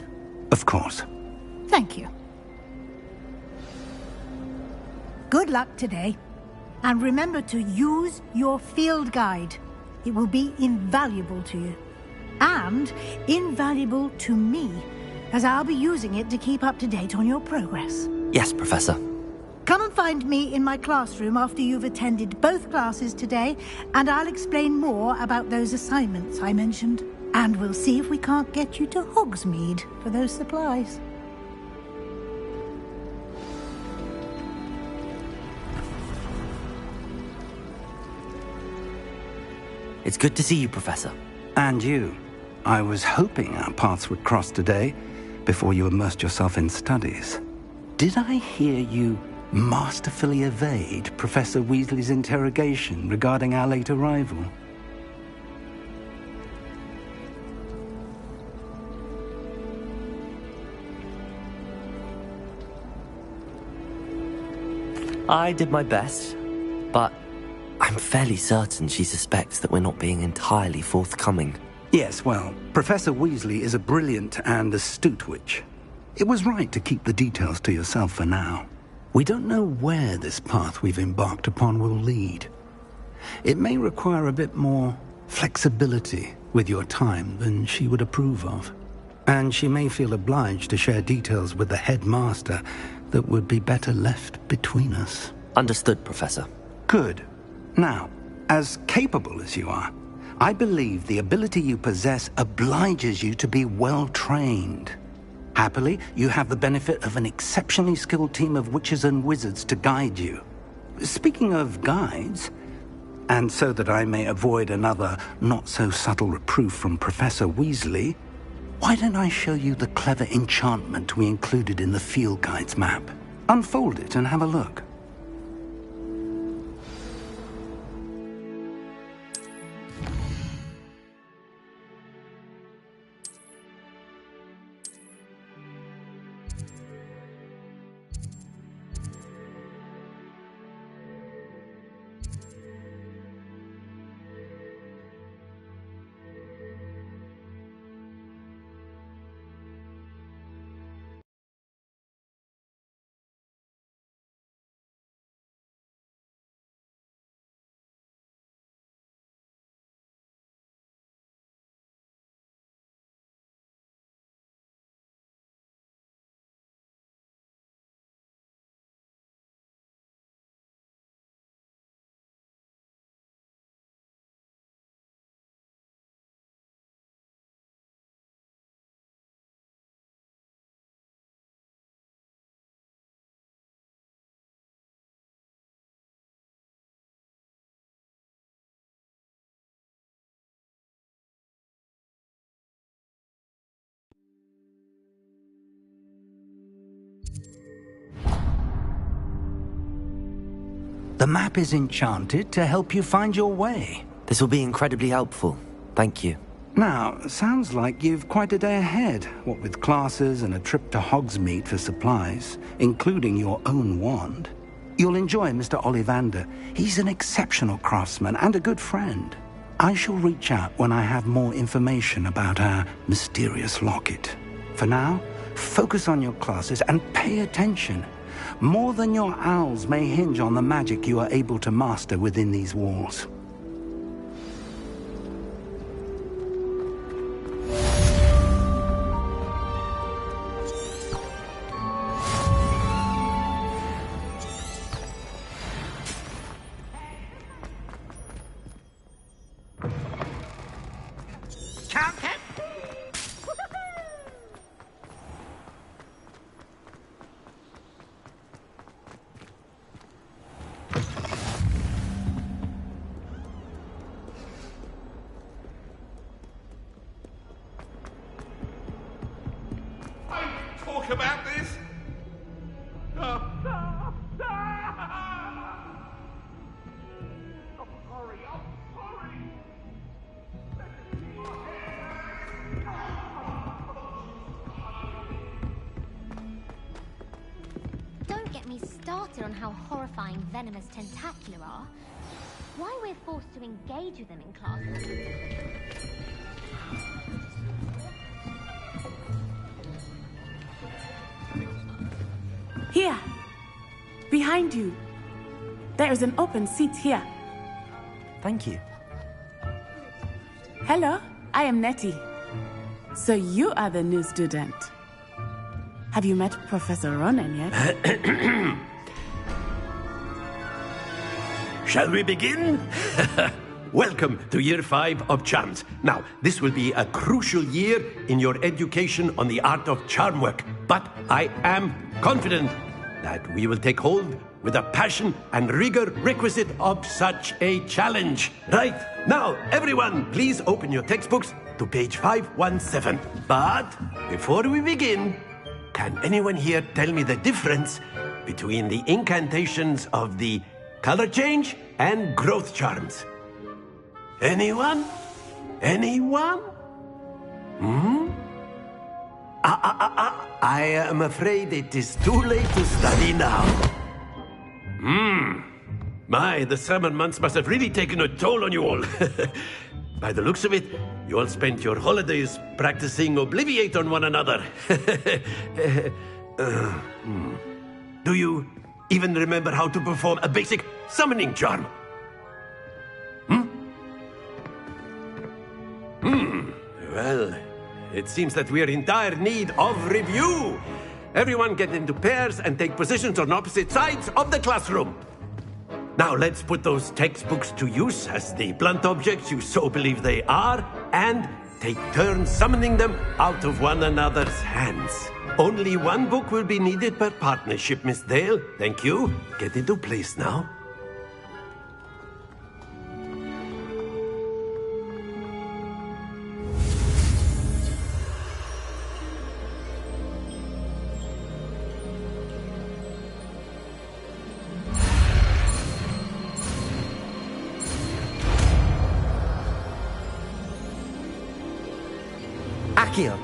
Of course. Thank you. Good luck today. And remember to use your field guide. It will be invaluable to you. And invaluable to me, as I'll be using it to keep up to date on your progress. Yes, Professor. Come and find me in my classroom after you've attended both classes today, and I'll explain more about those assignments I mentioned. And we'll see if we can't get you to Hogsmeade for those supplies. It's good to see you, Professor. And you. I was hoping our paths would cross today, before you immersed yourself in studies. Did I hear you masterfully evade Professor Weasley's interrogation regarding our late arrival? I did my best, but I'm fairly certain she suspects that we're not being entirely forthcoming. Yes, well, Professor Weasley is a brilliant and astute witch. It was right to keep the details to yourself for now. We don't know where this path we've embarked upon will lead. It may require a bit more flexibility with your time than she would approve of. And she may feel obliged to share details with the headmaster that would be better left between us. Understood, Professor. Good. Now, as capable as you are, I believe the ability you possess obliges you to be well trained. Happily, you have the benefit of an exceptionally skilled team of witches and wizards to guide you. Speaking of guides, and so that I may avoid another not-so-subtle reproof from Professor Weasley, why don't I show you the clever enchantment we included in the field guide's map? Unfold it and have a look. The map is enchanted to help you find your way. This will be incredibly helpful. Thank you. Now, sounds like you've quite a day ahead, what with classes and a trip to Hogsmeade for supplies, including your own wand. You'll enjoy Mr. Ollivander. He's an exceptional craftsman and a good friend. I shall reach out when I have more information about our mysterious locket. For now, focus on your classes and pay attention. More than your owls may hinge on the magic you are able to master within these walls. About this? I'm sorry. Don't get me started on how horrifying venomous tentacular are. Why we're forced to engage with them in class. Here! Behind you! There is an open seat here. Thank you. Hello, I am Nettie. So you are the new student. Have you met Professor Ronen yet? Shall we begin? Welcome to Year 5 of Charms. Now, this will be a crucial year in your education on the art of charm work, but I am confident that we will take hold with the passion and rigor requisite of such a challenge. Right, now, everyone, please open your textbooks to page 517. But before we begin, can anyone here tell me the difference between the incantations of the color change and growth charms? Anyone? Anyone? I am afraid it is too late to study now. My, the summer months must have really taken a toll on you all. By the looks of it, You all spent your holidays practicing Obliviate on one another. Do you even remember how to perform a basic summoning charm? Well, it seems that we are in dire need of review. Everyone get into pairs and take positions on opposite sides of the classroom. Now let's put those textbooks to use as the blunt objects you so believe they are, and take turns summoning them out of one another's hands. Only one book will be needed per partnership, Miss Dale. Thank you. Get into place now. Accio!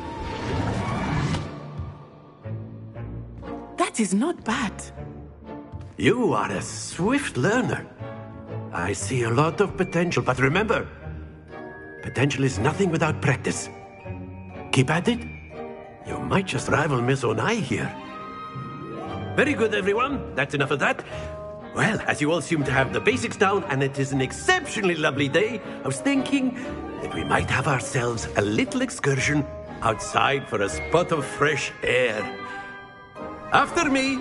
That is not bad. You are a swift learner. I see a lot of potential, but remember, potential is nothing without practice. Keep at it. You might just rival Miss Onai here. Very good, everyone. That's enough of that. Well, as you all seem to have the basics down, and it is an exceptionally lovely day, I was thinking that we might have ourselves a little excursion outside for a spot of fresh air. After me!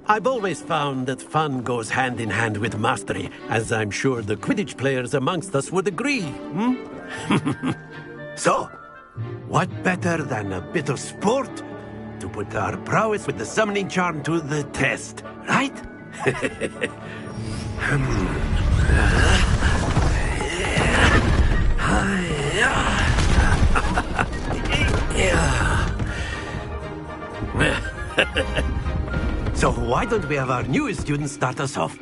I've always found that fun goes hand in hand with mastery, as I'm sure the Quidditch players amongst us would agree. So, what better than a bit of sport to put our prowess with the summoning charm to the test, right? So why don't we have our newest student start us off?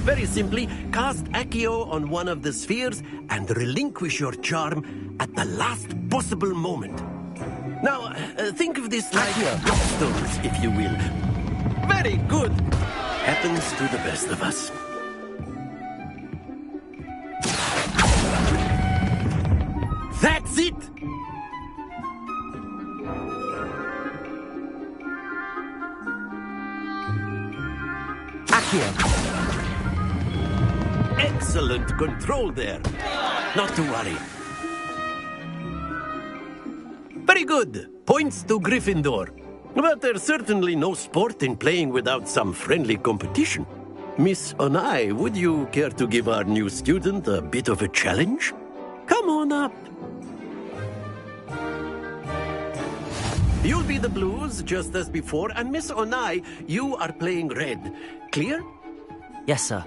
Very simply, cast Accio on one of the spheres and relinquish your charm at the last possible moment. Now, think of this like stones, if you will. Very good. Happens to the best of us. That's it! Accio! Excellent control there. Not to worry. Very good. Points to Gryffindor. But there's certainly no sport in playing without some friendly competition. Miss Onai, would you care to give our new student a bit of a challenge? Come on up. You'll be the blues, just as before, and Miss Onai, you are playing red. Clear? Yes, sir.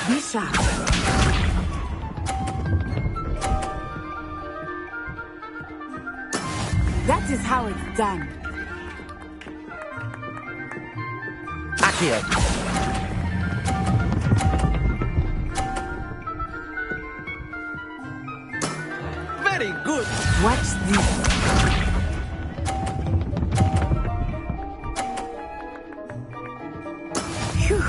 Be sharp. That is how it's done. Accio! Very good. Watch this. Phew.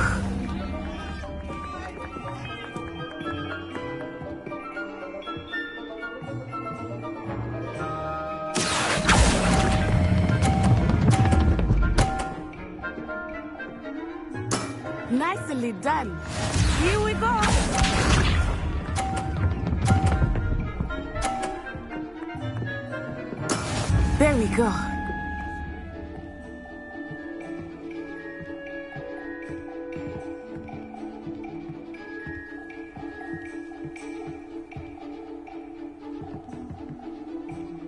Nicely done. Here we go. There we go.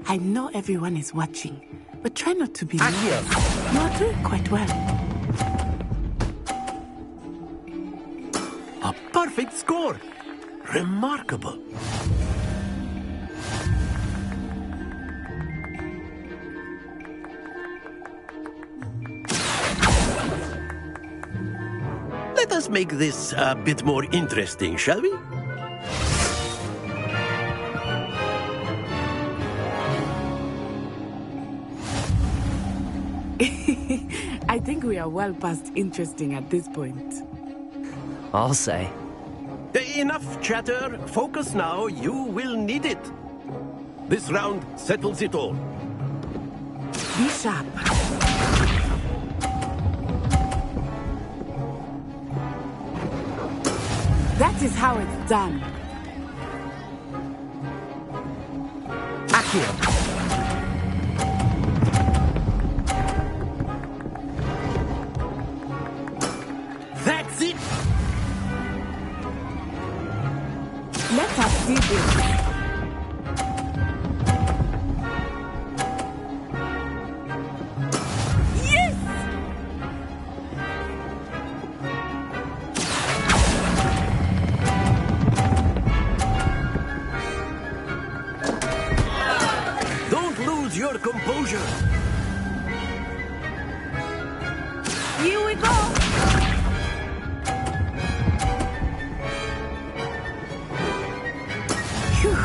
I know everyone is watching, but try not to be nervous. You are doing quite well. A perfect score. Remarkable. Let us make this a bit more interesting, shall we? I think we are well past interesting at this point. I'll say. Enough chatter. Focus now. You will need it. This round settles it all. Be sharp. That is how it's done. Accio. That's it. Let us see this. Your composure. Here we go. Phew.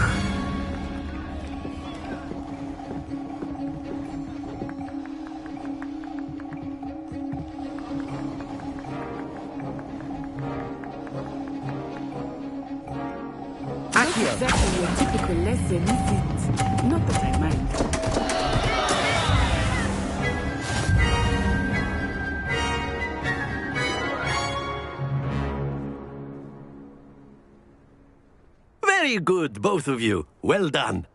Not exactly your typical lesson, is it? Not that I mind. Very good, both of you. Well done.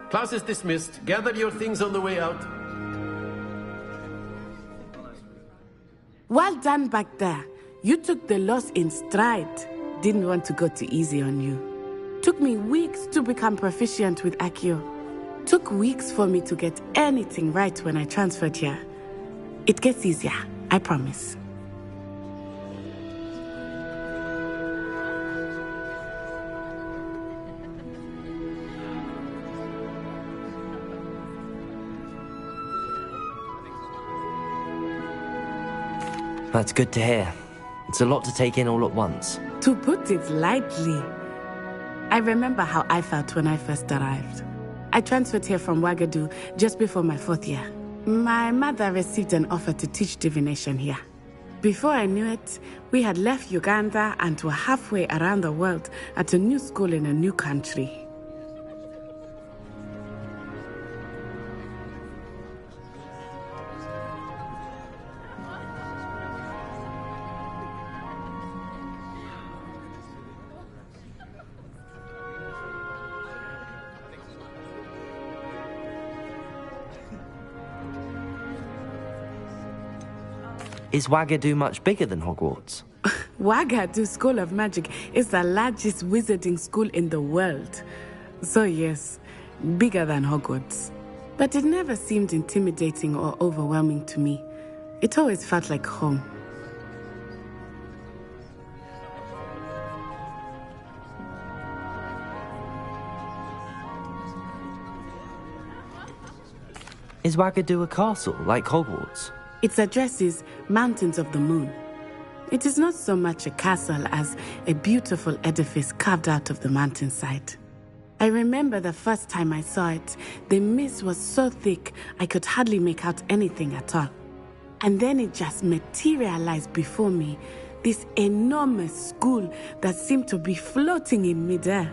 Class is dismissed. Gather your things on the way out. Well done back there. You took the loss in stride. Didn't want to go too easy on you. Took me weeks to become proficient with Accio. Took weeks for me to get anything right when I transferred here. It gets easier, I promise. That's good to hear. It's a lot to take in all at once. To put it lightly, I remember how I felt when I first arrived. I transferred here from Wagadu just before my 4th year. My mother received an offer to teach divination here. Before I knew it, we had left Uganda and were halfway around the world at a new school in a new country. Is Wagadu much bigger than Hogwarts? Wagadu School of Magic is the largest wizarding school in the world. So yes, bigger than Hogwarts. But it never seemed intimidating or overwhelming to me. It always felt like home. Is Wagadu a castle, like Hogwarts? Its address is Mountains of the Moon. It is not so much a castle as a beautiful edifice carved out of the mountainside. I remember the first time I saw it, the mist was so thick I could hardly make out anything at all. And then it just materialized before me, this enormous school that seemed to be floating in midair.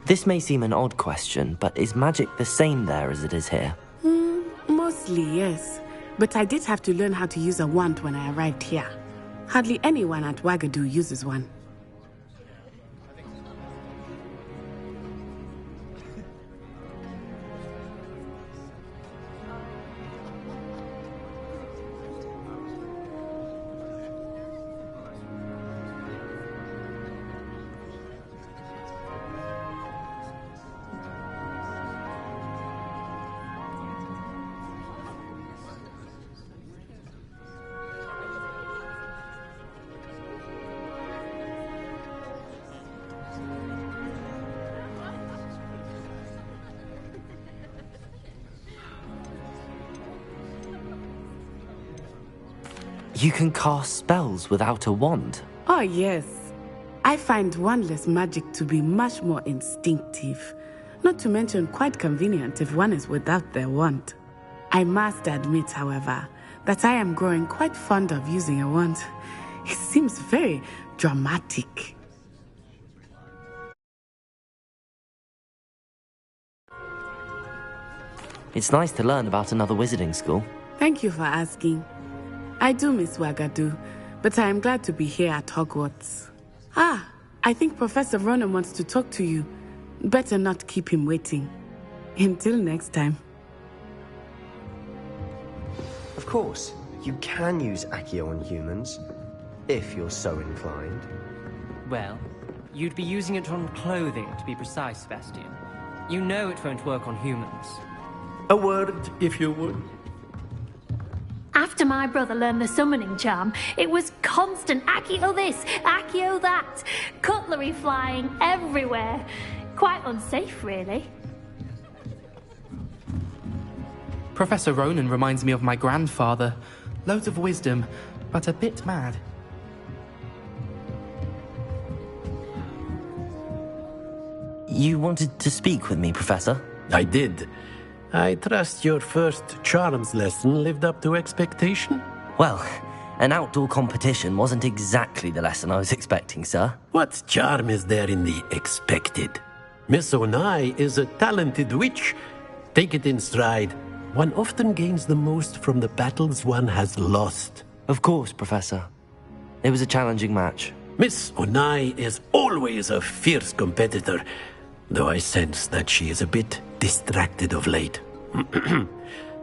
This may seem an odd question, but is magic the same there as it is here? Mostly, yes. But I did have to learn how to use a wand when I arrived here. Hardly anyone at Wagadu uses one. You can cast spells without a wand? Oh, yes. I find wandless magic to be much more instinctive. Not to mention quite convenient if one is without their wand. I must admit, however, that I am growing quite fond of using a wand. It seems very dramatic. It's nice to learn about another wizarding school. Thank you for asking. I do miss Wagadu, but I am glad to be here at Hogwarts. Ah, I think Professor Ronen wants to talk to you. Better not keep him waiting. Until next time. Of course, you can use Accio on humans, if you're so inclined. Well, you'd be using it on clothing, to be precise, Sebastian. You know it won't work on humans. A word, if you would. After my brother learned the summoning charm, it was constant Accio this, Accio that, cutlery flying everywhere. Quite unsafe, really. Professor Ronen reminds me of my grandfather. Loads of wisdom, but a bit mad. You wanted to speak with me, Professor? I did. I trust your first charms lesson lived up to expectation? Well, an outdoor competition wasn't exactly the lesson I was expecting, sir. What charm is there in the expected? Miss Onai is a talented witch. Take it in stride. One often gains the most from the battles one has lost. Of course, Professor. It was a challenging match. Miss Onai is always a fierce competitor, though I sense that she is a bit distracted of late.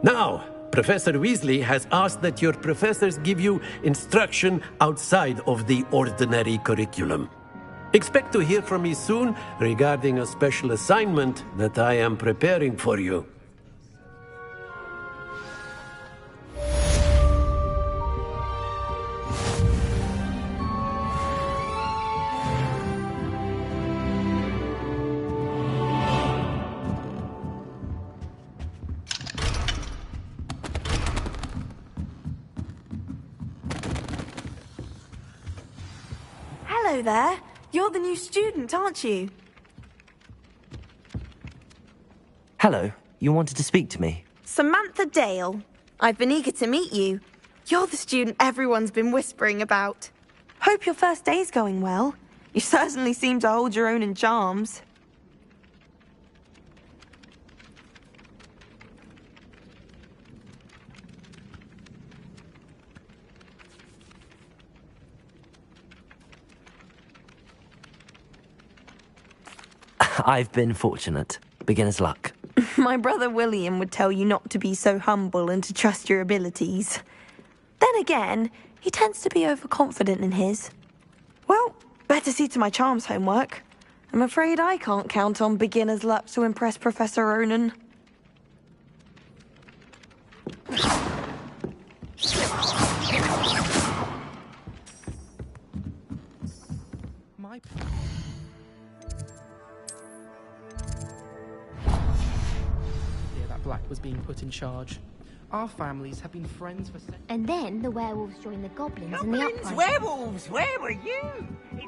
Now, Professor Weasley has asked that your professors give you instruction outside of the ordinary curriculum. Expect to hear from me soon regarding a special assignment that I am preparing for you. Hello there. You're the new student, aren't you? Hello. You wanted to speak to me? Samantha Dale. I've been eager to meet you. You're the student everyone's been whispering about. Hope your first day's going well. You certainly seem to hold your own in charms. I've been fortunate. Beginner's luck. My brother William would tell you not to be so humble and to trust your abilities. Then again, he tends to be overconfident in his. Well, better see to my charms homework. I'm afraid I can't count on beginner's luck to impress Professor Ronen. Black was being put in charge. Our families have been friends for centuries. And then the werewolves joined the goblins in the uprising. Werewolves! Where were you? We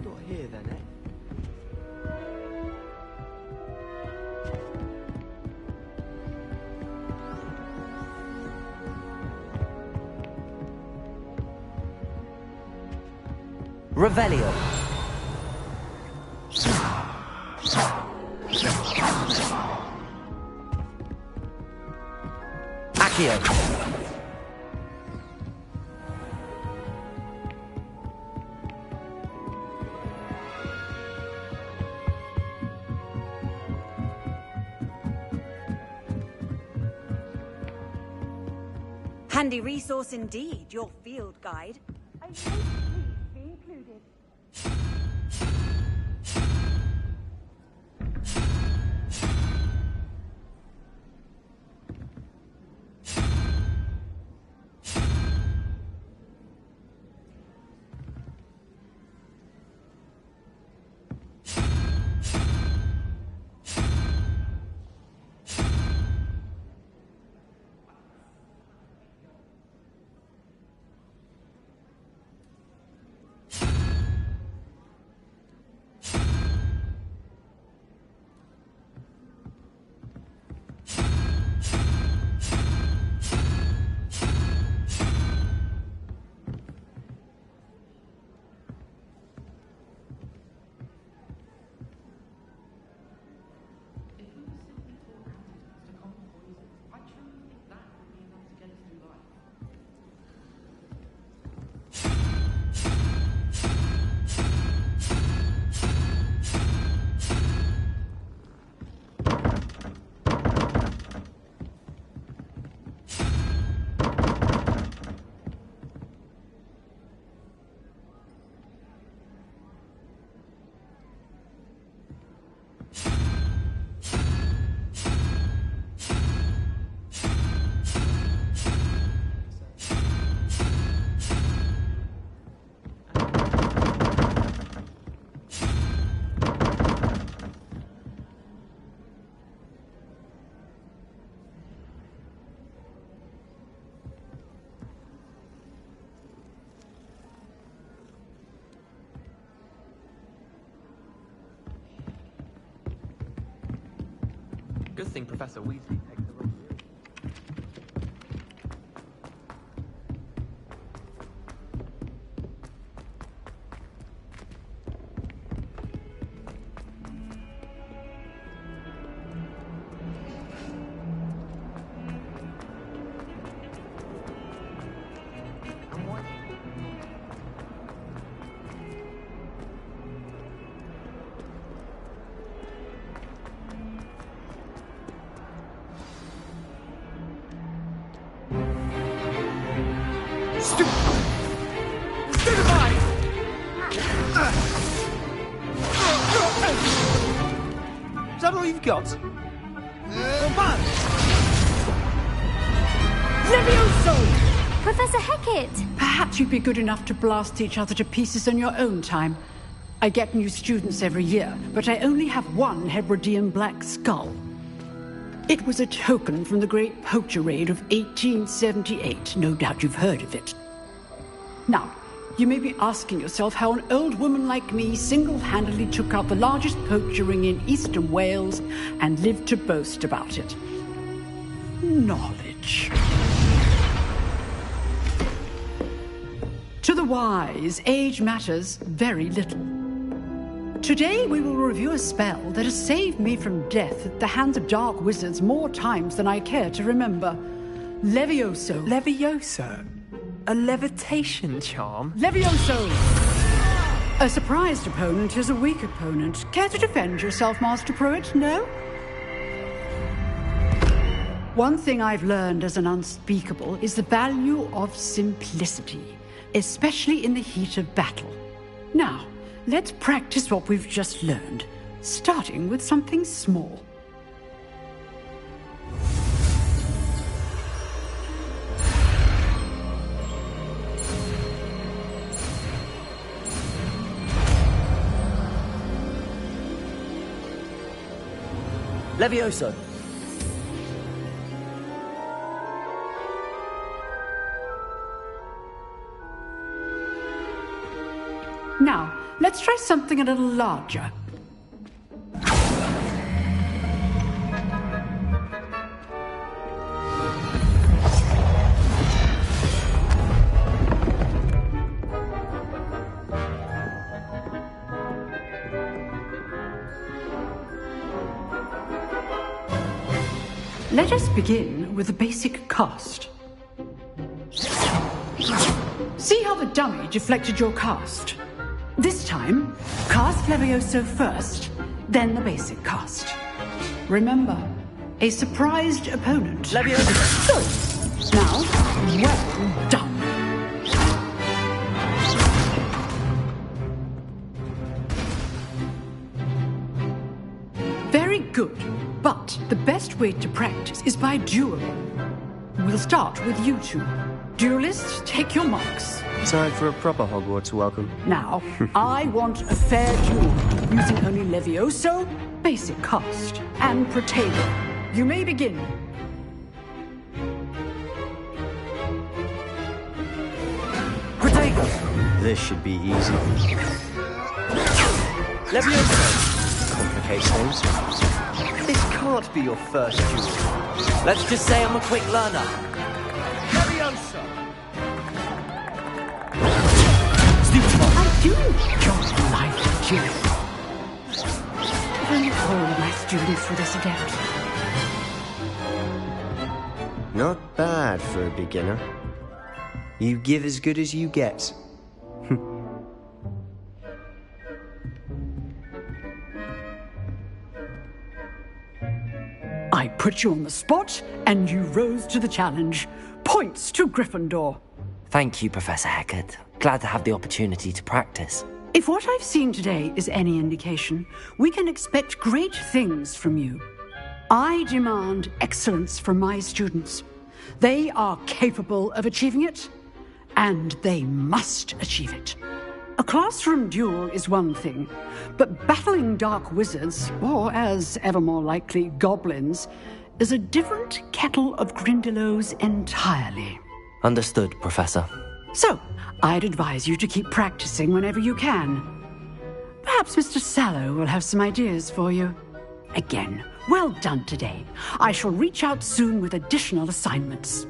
got here then, eh? Revelio. Accio. Handy resource indeed, your field guide. think Professor Weasley takes the wrong view. Is that all you've got? Levioso! Professor Hecat! Perhaps you'd be good enough to blast each other to pieces on your own time. I get new students every year, but I only have one Hebridean black skull. It was a token from the Great Poacher Raid of 1878. No doubt you've heard of it. Now, you may be asking yourself how an old woman like me single-handedly took out the largest poacher ring in eastern Wales and lived to boast about it. Knowledge. To the wise, age matters very little. Today we will review a spell that has saved me from death at the hands of dark wizards more times than I care to remember. Levioso. Levioso? A levitation charm? Levioso! A surprised opponent is a weak opponent. Care to defend yourself, Master Pruitt? No? One thing I've learned as an unspeakable is the value of simplicity, especially in the heat of battle. Now, let's practice what we've just learned, starting with something small. Levioso. Now, let's try something a little larger. Let us begin with the basic cast. See how the dummy deflected your cast? This time, cast Levioso first, then the basic cast. Remember, a surprised opponent. Levioso! Good. Now, well done. Very good. But the best way to practice is by dueling. We'll start with you two. Duelists, take your marks. Time for a proper Hogwarts welcome. Now, I want a fair duel, using only Levioso, basic cast, and Protego. You may begin. Protego! This should be easy. Levioso! Complicates things. This can't be your first duel. Let's just say I'm a quick learner. Levioso! I do enjoy life duels. If only all of my students were this adept. Not bad for a beginner. You give as good as you get. I put you on the spot, and you rose to the challenge. Points to Gryffindor. Thank you, Professor Hecat. Glad to have the opportunity to practice. If what I've seen today is any indication, we can expect great things from you. I demand excellence from my students. They are capable of achieving it, and they must achieve it. A classroom duel is one thing, but battling dark wizards, or as ever more likely, goblins, is a different kettle of Grindylows entirely. Understood, Professor. So, I'd advise you to keep practicing whenever you can. Perhaps Mr. Sallow will have some ideas for you. Again, Well done today. I shall reach out soon with additional assignments.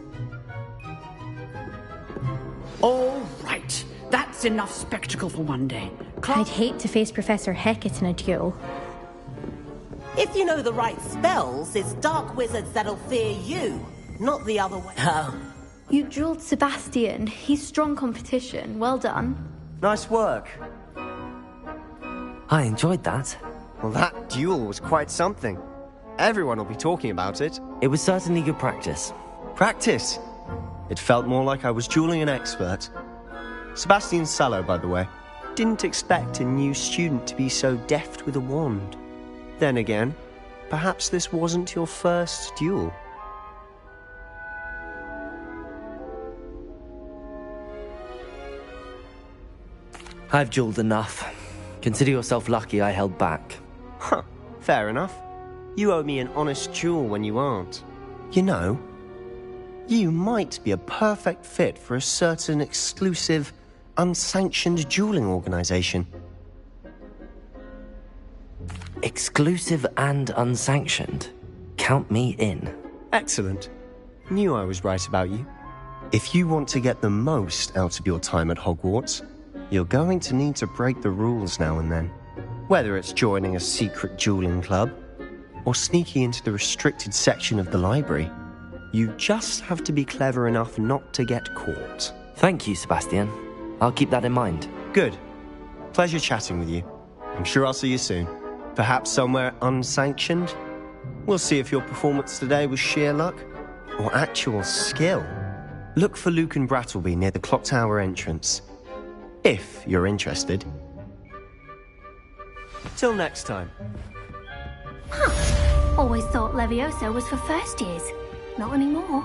All right. That's enough spectacle for one day. I'd hate to face Professor Hecat in a duel. If you know the right spells, it's dark wizards that'll fear you, not the other way. Oh. You dueled Sebastian. He's strong competition. Well done. Nice work. I enjoyed that. Well, that duel was quite something. Everyone will be talking about it. It was certainly good practice. Practice? It felt more like I was dueling an expert. Sebastian Sallow, by the way. Didn't expect a new student to be so deft with a wand. Then again, perhaps this wasn't your first duel. I've dueled enough. Consider yourself lucky I held back. Huh, fair enough. You owe me an honest duel when you aren't. You know, you might be a perfect fit for a certain exclusive, unsanctioned dueling organization. Exclusive and unsanctioned? Count me in. Excellent. Knew I was right about you. If you want to get the most out of your time at Hogwarts, you're going to need to break the rules now and then. Whether it's joining a secret dueling club, or sneaking into the restricted section of the library, you just have to be clever enough not to get caught. Thank you, Sebastian. I'll keep that in mind. Good. Pleasure chatting with you. I'm sure I'll see you soon. Perhaps somewhere unsanctioned? We'll see if your performance today was sheer luck, or actual skill. Look for Lucan Brattleby near the Clock Tower entrance. If you're interested. Till next time. Huh. Always thought Levioso was for first years. Not anymore.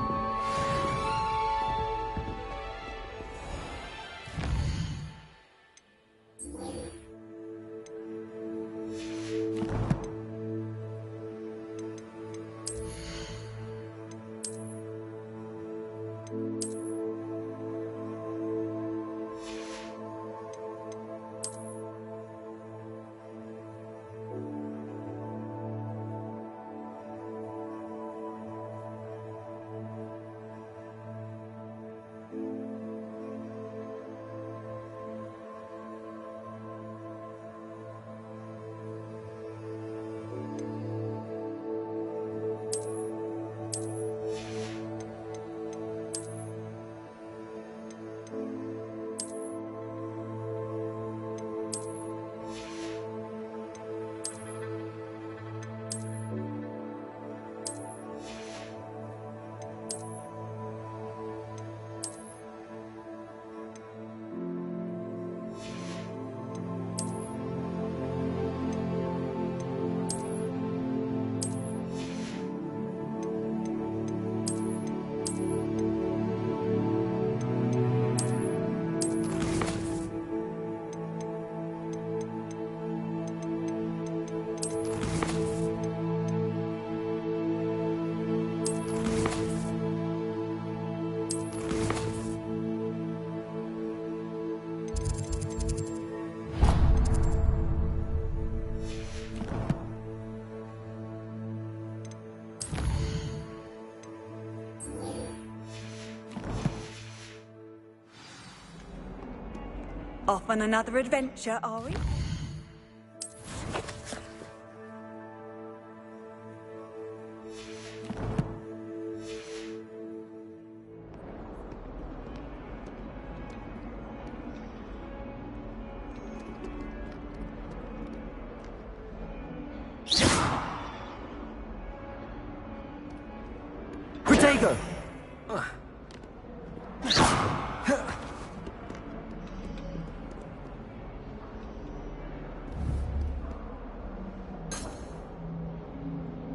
Off on another adventure, are we? Protego!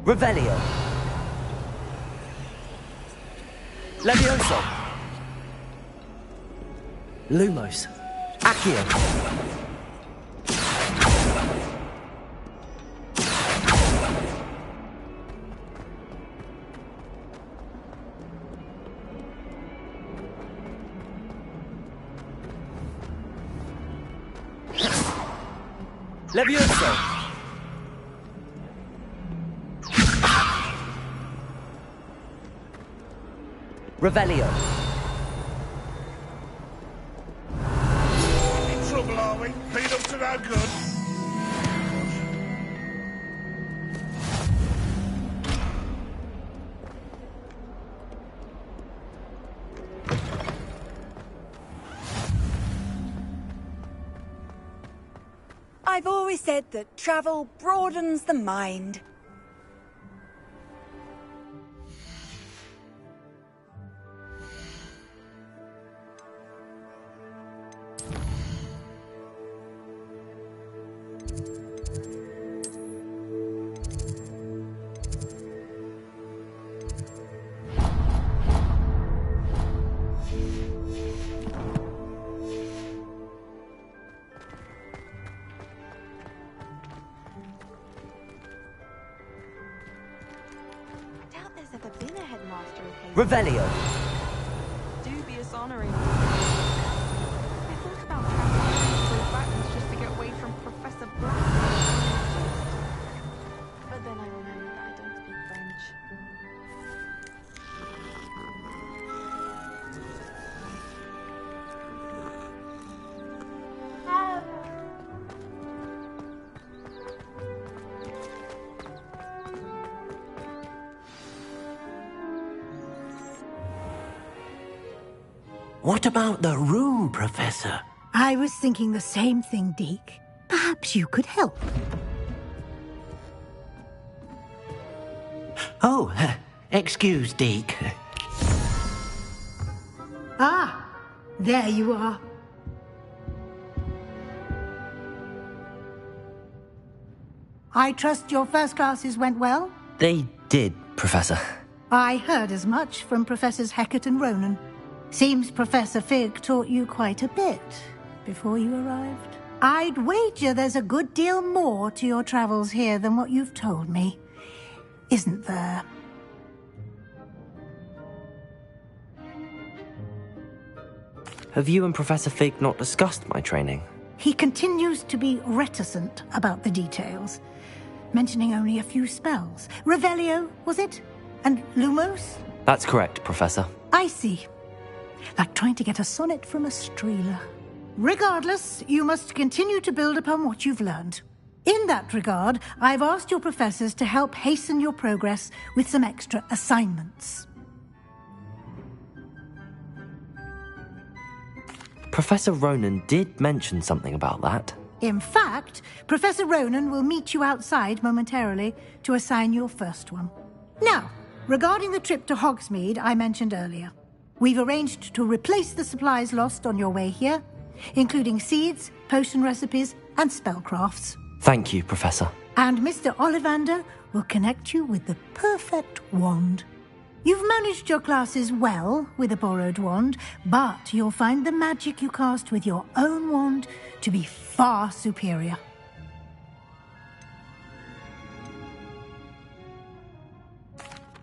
Revelio. Levioso. Lumos. Accio. Levioso. Revelio. In trouble, are we? Been up to no good? I've always said that travel broadens the mind. Revelio. Dubious honoring. I thought about traveling through Battles just to get away from Professor Brown. But then I remembered that I don't speak French. What about the room, Professor? I was thinking the same thing, Deke. Perhaps you could help. Oh, excuse, Deke. Ah, there you are. I trust your first classes went well? They did, Professor. I heard as much from Professors Hecat and Ronan. Seems Professor Fig taught you quite a bit before you arrived. I'd wager there's a good deal more to your travels here than what you've told me. Isn't there? Have you and Professor Fig not discussed my training? He continues to be reticent about the details, mentioning only a few spells. Revelio, was it? And Lumos? That's correct, Professor. I see. Like trying to get a sonnet from a streeler. Regardless, you must continue to build upon what you've learned. In that regard, I've asked your professors to help hasten your progress with some extra assignments. Professor Ronan did mention something about that. In fact, Professor Ronan will meet you outside momentarily to assign your first one. Now, regarding the trip to Hogsmeade I mentioned earlier, we've arranged to replace the supplies lost on your way here, including seeds, potion recipes, and spellcrafts. Thank you, Professor. And Mr. Ollivander will connect you with the perfect wand. You've managed your classes well with a borrowed wand, but you'll find the magic you cast with your own wand to be far superior.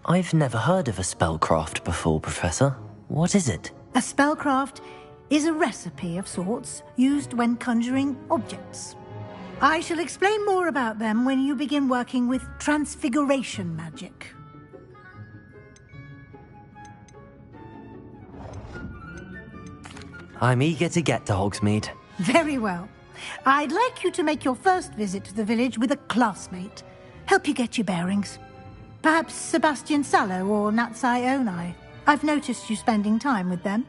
I've never heard of a spellcraft before, Professor. What is it? A spellcraft is a recipe of sorts used when conjuring objects. I shall explain more about them when you begin working with transfiguration magic. I'm eager to get to Hogsmeade. Very well. I'd like you to make your first visit to the village with a classmate. Help you get your bearings. Perhaps Sebastian Sallow or Natsai Onai. I've noticed you spending time with them.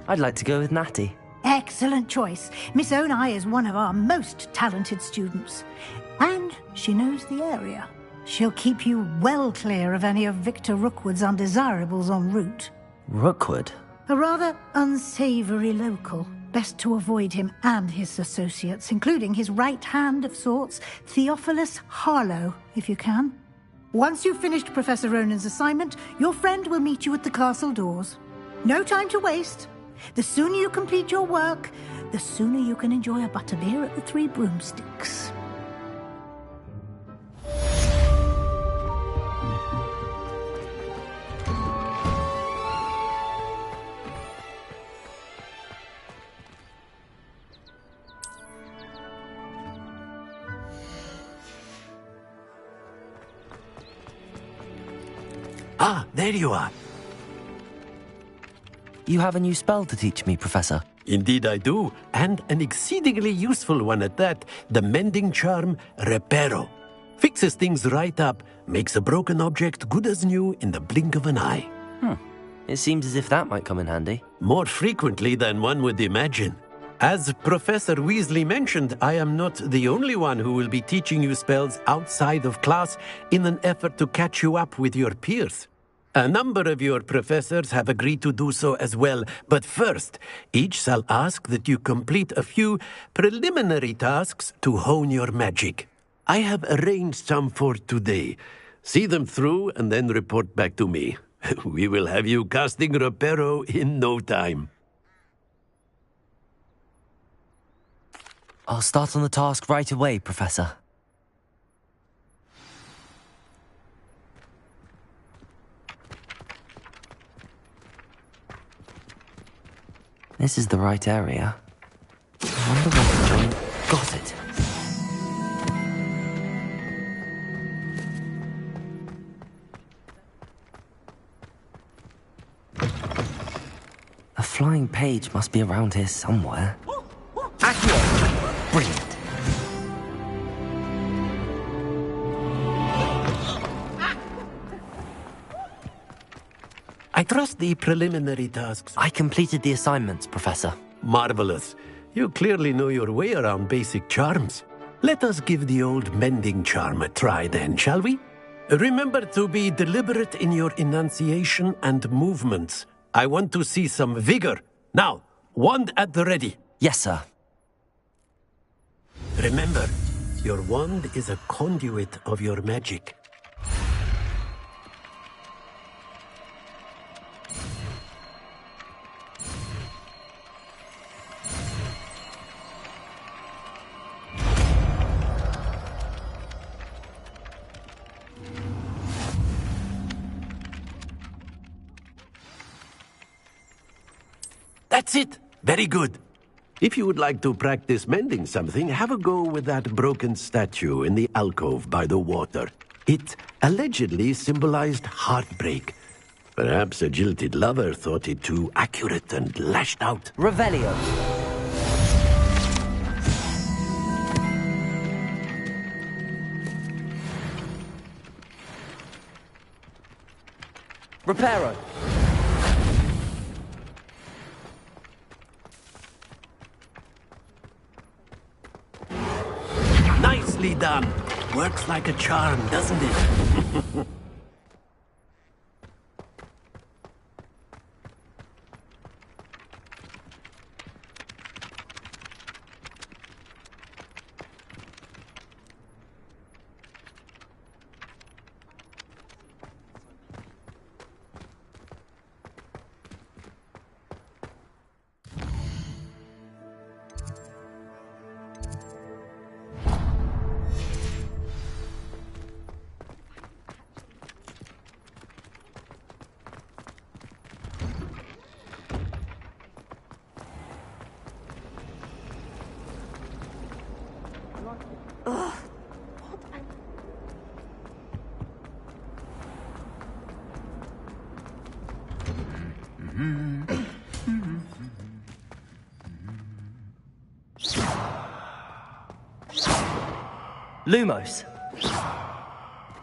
I'd like to go with Natty. Excellent choice. Miss Onai is one of our most talented students. And she knows the area. She'll keep you well clear of any of Victor Rookwood's undesirables en route. Rookwood? A rather unsavory local. Best to avoid him and his associates, including his right hand of sorts, Theophilus Harlow, if you can. Once you've finished Professor Ronan's assignment, your friend will meet you at the castle doors. No time to waste. The sooner you complete your work, the sooner you can enjoy a butterbeer at the Three Broomsticks. Ah, there you are. You have a new spell to teach me, Professor. Indeed I do, and an exceedingly useful one at that. The mending charm, Reparo. Fixes things right up, makes a broken object good as new in the blink of an eye. It seems as if that might come in handy. More frequently than one would imagine. As Professor Weasley mentioned, I am not the only one who will be teaching you spells outside of class in an effort to catch you up with your peers. A number of your professors have agreed to do so as well, but first, each shall ask that you complete a few preliminary tasks to hone your magic. I have arranged some for today. See them through and then report back to me. We will have you casting Reparo in no time. I'll start on the task right away, Professor. This is the right area. I wonder where to join. Got it. A flying page must be around here somewhere. Accio! Brilliant. I trust the preliminary tasks. I completed the assignments, Professor. Marvelous. You clearly know your way around basic charms. Let us give the old mending charm a try then, shall we? Remember to be deliberate in your enunciation and movements. I want to see some vigor. Now, wand at the ready. Yes, sir. Remember, your wand is a conduit of your magic. That's it! Very good. If you would like to practice mending something, have a go with that broken statue in the alcove by the water. It allegedly symbolized heartbreak. Perhaps a jilted lover thought it too accurate and lashed out. Revelio. Reparo. Nicely done. Works like a charm, doesn't it? Lumos.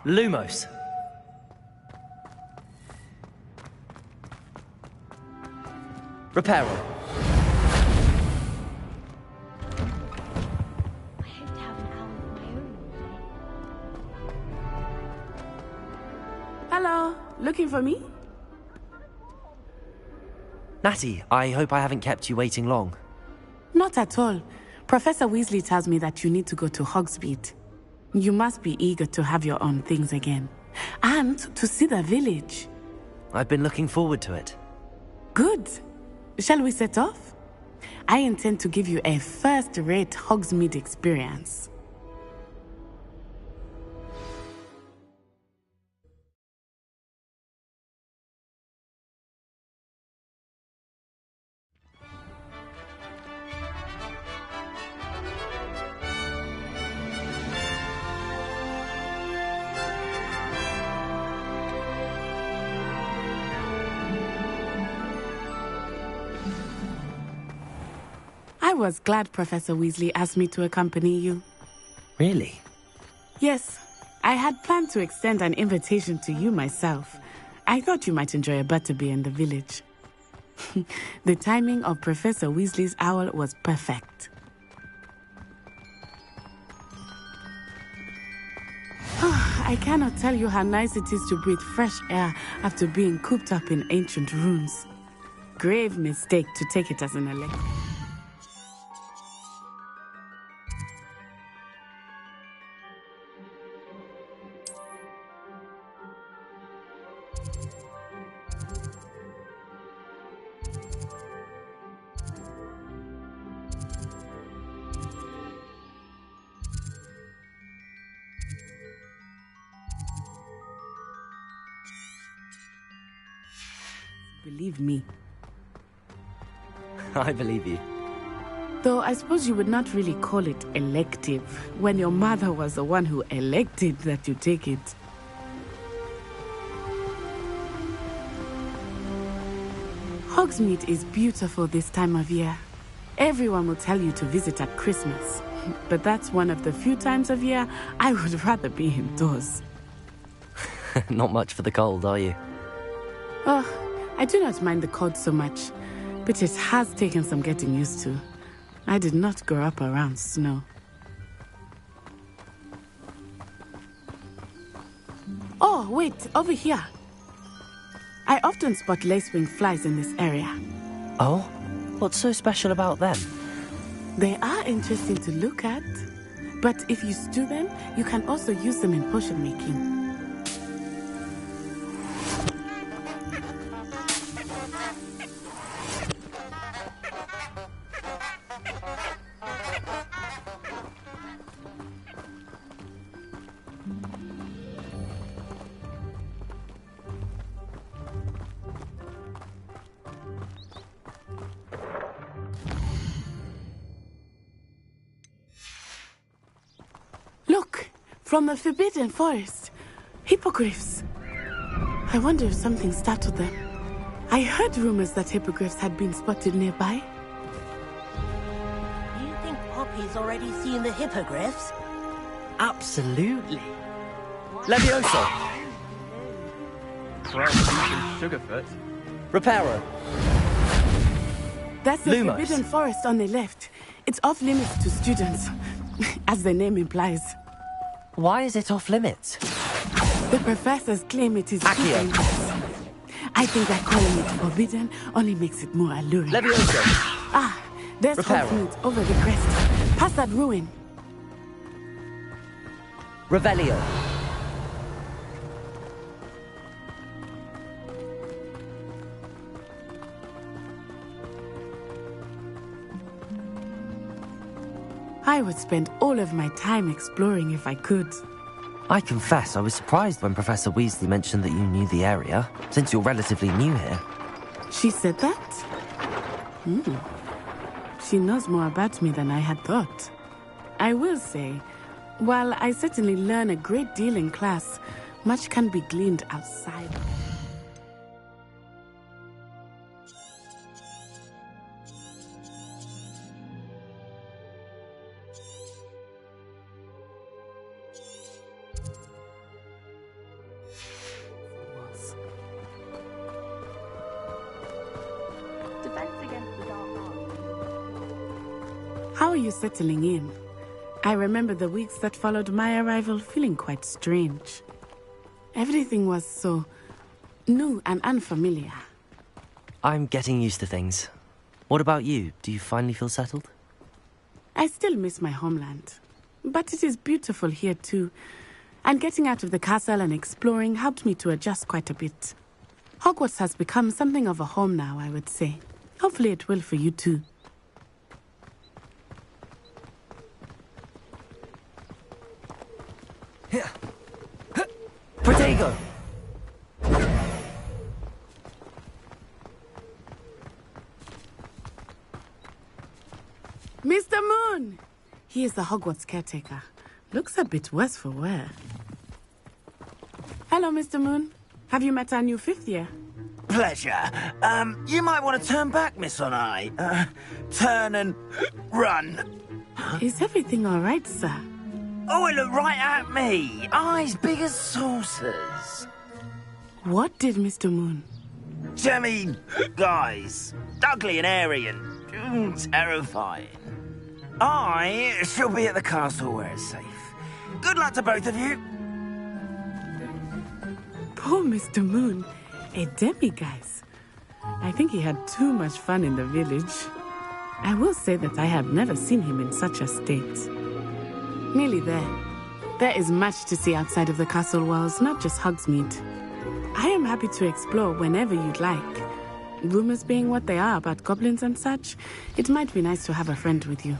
Lumos. Reparo. Hello, looking for me? Natty, I hope I haven't kept you waiting long. Not at all. Professor Weasley tells me that you need to go to Hogsmeade. You must be eager to have your own things again. And to see the village. I've been looking forward to it. Good. Shall we set off? I intend to give you a first-rate Hogsmeade experience. was glad Professor Weasley asked me to accompany you. Really? Yes, I had planned to extend an invitation to you myself. I thought you might enjoy a butterbeer in the village. The timing of Professor Weasley's owl was perfect. I cannot tell you how nice it is to breathe fresh air after being cooped up in ancient ruins. Grave mistake to take it as an elective. Believe me. I believe you. Though I suppose you would not really call it elective when your mother was the one who elected that you take it. Hogsmeade is beautiful this time of year. Everyone will tell you to visit at Christmas, but that's one of the few times of year I would rather be indoors. Not much for the cold, are you? Oh, I do not mind the cold so much, but it has taken some getting used to. I did not grow up around snow. Oh, wait, over here. I often spot lacewing flies in this area. Oh? What's so special about them? They are interesting to look at, but if you stew them, you can also use them in potion making. Look, from the Forbidden Forest. Hippogriffs. I wonder if something startled them. I heard rumors that hippogriffs had been spotted nearby. You think Poppy's already seen the hippogriffs? Absolutely. Levioso! Sugarfoot. Reparo. That's the Lumos. Forbidden Forest on the left. It's off limits to students, as the name implies. Why is it off limits? The professors claim it is too Accio. dangerous. I think that calling it forbidden only makes it more alluring. Levioso. Ah, there's Reparo. Hogsmeade over the crest. Past that ruin. Revelio. I would spend all of my time exploring if I could. I confess I was surprised when Professor Weasley mentioned that you knew the area, since you're relatively new here. She said that? She knows more about me than I had thought. I will say, while I certainly learn a great deal in class, much can be gleaned outside. How are you settling in? I remember the weeks that followed my arrival feeling quite strange. Everything was so new and unfamiliar. I'm getting used to things. What about you? Do you finally feel settled? I still miss my homeland, but it is beautiful here too. And getting out of the castle and exploring helped me to adjust quite a bit. Hogwarts has become something of a home now, I would say. Hopefully it will for you too. Protego! Mr. Moon! He is the Hogwarts caretaker. Looks a bit worse for wear. Hello, Mr. Moon. Have you met our new fifth year? pleasure. You might want to turn back, Miss Onai. Turn and run. Is everything all right, sir? Oh, it looked right at me. Eyes big as saucers. What did Mr. Moon? Jemmy, guys. Ugly and airy and terrifying. I shall be at the castle where it's safe. Good luck to both of you. Poor Mr. Moon. A demiguise. I think he had too much fun in the village. I will say that I have never seen him in such a state. Nearly there. There is much to see outside of the castle walls, not just Hogsmeade. I am happy to explore whenever you'd like. Rumors being what they are about goblins and such, it might be nice to have a friend with you.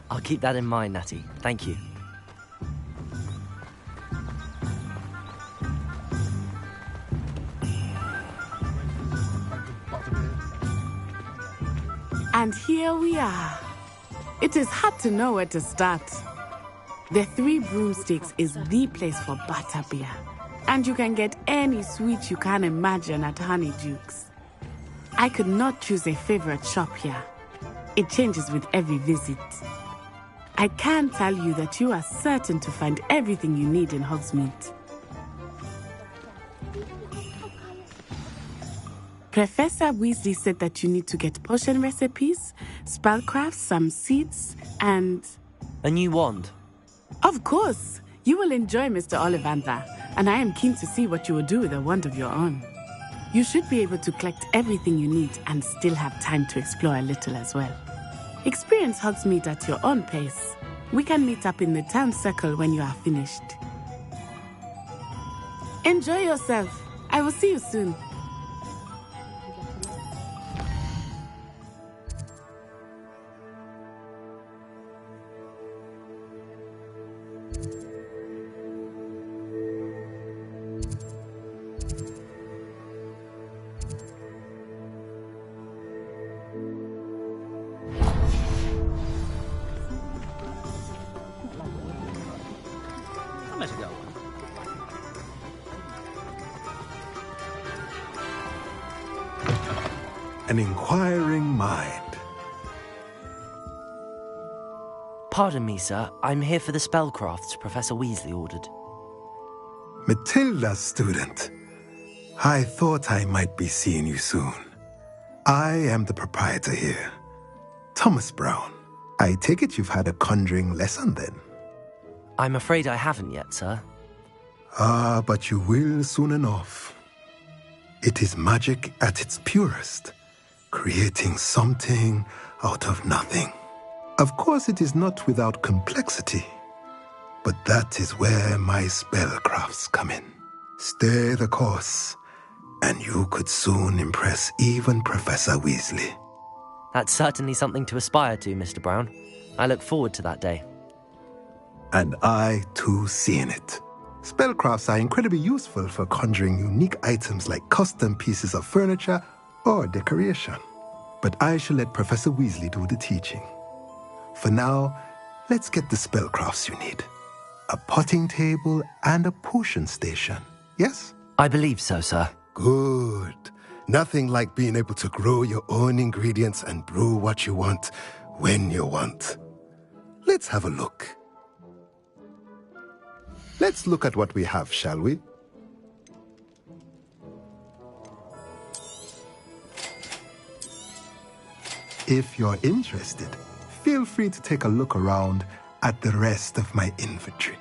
I'll keep that in mind, Natty. Thank you. And here we are. It is hard to know where to start. The Three Broomsticks is the place for butterbeer. And you can get any sweet you can imagine at Honeyduke's. I could not choose a favorite shop here. It changes with every visit. I can tell you that you are certain to find everything you need in Hogsmeade. Professor Weasley said that you need to get potion recipes, spellcrafts, some seeds, and... A new wand? Of course! You will enjoy Mr. Ollivander, and I am keen to see what you will do with a wand of your own. You should be able to collect everything you need and still have time to explore a little as well. Experience Hogsmeade at your own pace. We can meet up in the town circle when you are finished. Enjoy yourself. I will see you soon. An inquiring mind. Pardon me, sir. I'm here for the spellcrafts Professor Weasley ordered. Matilda's student. I thought I might be seeing you soon. I am the proprietor here, Thomas Brown. I take it you've had a conjuring lesson then? I'm afraid I haven't yet, sir. Ah, but you will soon enough. It is magic at its purest, creating something out of nothing. Of course, it is not without complexity, but that is where my spellcrafts come in. Stay the course, and you could soon impress even Professor Weasley. That's certainly something to aspire to, Mr. Brown. I look forward to that day. And I, too, seeing it. Spellcrafts are incredibly useful for conjuring unique items like custom pieces of furniture or decoration. But I shall let Professor Weasley do the teaching. For now, let's get the spellcrafts you need. A potting table and a potion station, yes? I believe so, sir. Good. Nothing like being able to grow your own ingredients and brew what you want when you want. Let's have a look. Let's look at what we have, shall we? If you're interested, feel free to take a look around at the rest of my inventory.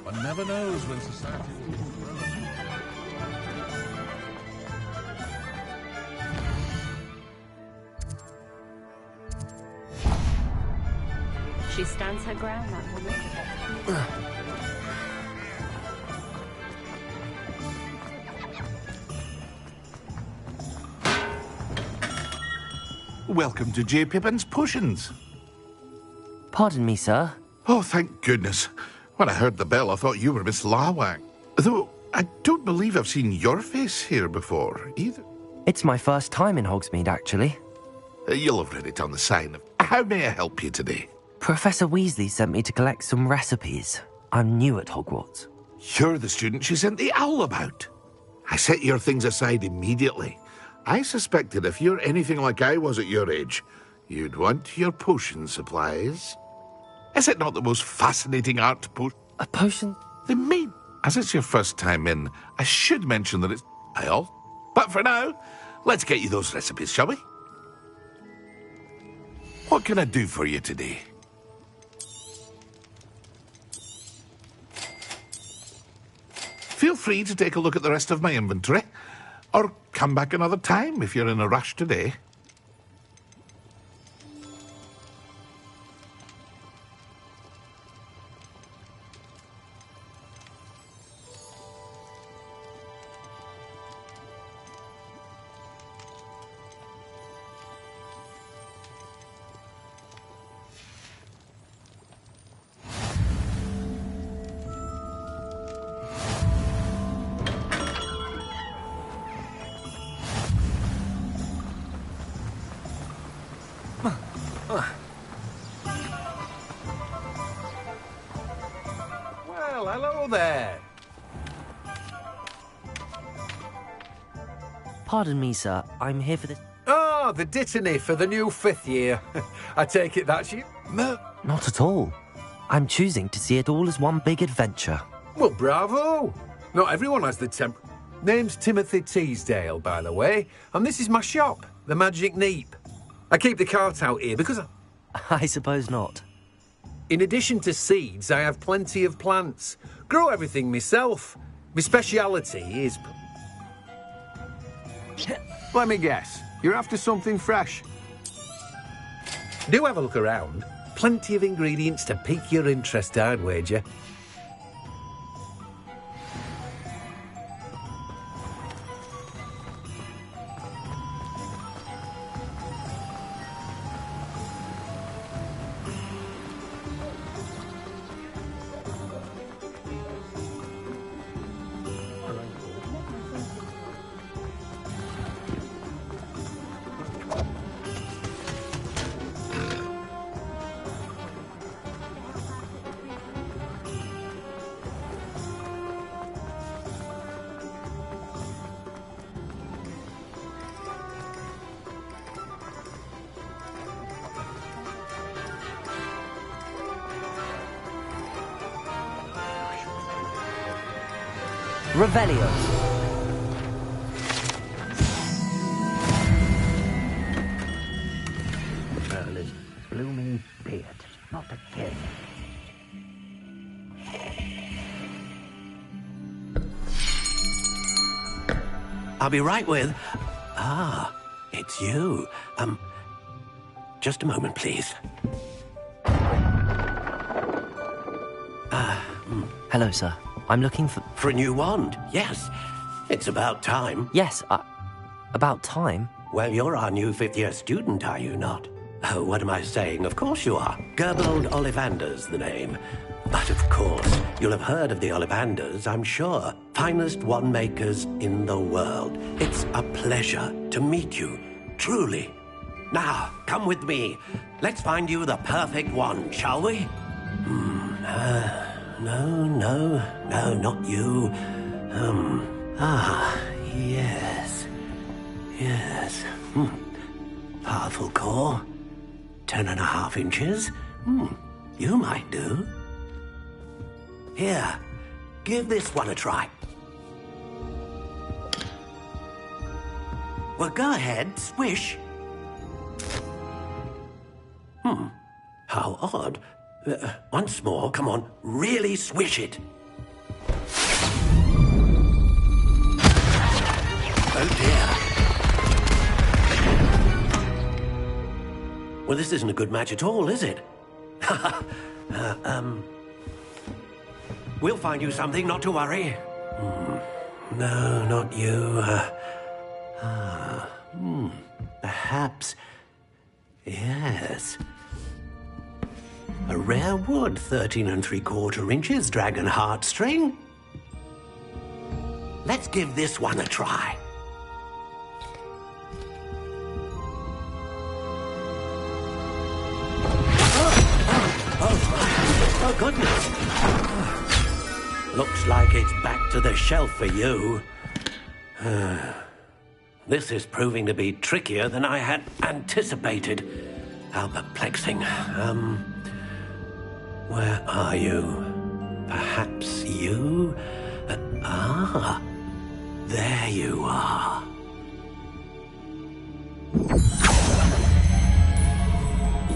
One never knows when society will grow. She stands her ground, that woman. welcome to J. Pippin's Potions. Pardon me, sir. Oh, thank goodness. When I heard the bell, I thought you were Miss Lawang. Though, I don't believe I've seen your face here before, either. It's my first time in Hogsmeade, actually. You'll have read it on the sign. How may I help you today? Professor Weasley sent me to collect some recipes. I'm new at Hogwarts. You're the student she sent the owl about. I set your things aside immediately. I suspected if you're anything like I was at your age, you'd want your potion supplies. Is it not the most fascinating art A potion? The main. As it's your first time in, I should mention that it's But for now, let's get you those recipes, shall we? What can I do for you today? Feel free to take a look at the rest of my inventory, or come back another time if you're in a rush today. Well, hello there. Pardon me, sir. I'm here for the... Oh, the dittany for the new 5th year. I take it that's you? No. Not at all. I'm choosing to see it all as one big adventure. Well, bravo. Not everyone has the temp... Name's Timothy Teasdale, by the way, and this is my shop, the Magic Neep. I keep the cart out here because I suppose not. In addition to seeds, I have plenty of plants. Grow everything myself. My speciality is... Let me guess. You're after something fresh. Do have a look around. Plenty of ingredients to pique your interest, I'd wager. Revelio. Earl's blooming beard, not a kid. I'll be right with... Ah, it's you. Just a moment, please. Hello, sir. I'm looking for... For a new wand, yes. It's about time. Yes, about time? Well, you're our new 5th year student, are you not? Oh, what am I saying? Of course you are. Gerbold Ollivander's the name. But of course, you'll have heard of the Ollivanders, I'm sure. Finest wand makers in the world. It's a pleasure to meet you, truly. Now, come with me. Let's find you the perfect wand, shall we? No, not you. Yes. Powerful core. 10.5 inches. You might do. Here, give this one a try. Well, go ahead, swish. How odd. Once more, come on, really swish it. Oh dear. Well, this isn't a good match at all, is it? We'll find you something, not to worry. No, not you. Perhaps Yes. A rare wood, 13 3/4 inches, dragon heartstring. Let's give this one a try. Oh, goodness. Looks like it's back to the shelf for you. This is proving to be trickier than I had anticipated. How perplexing. Where are you? Perhaps you? There you are.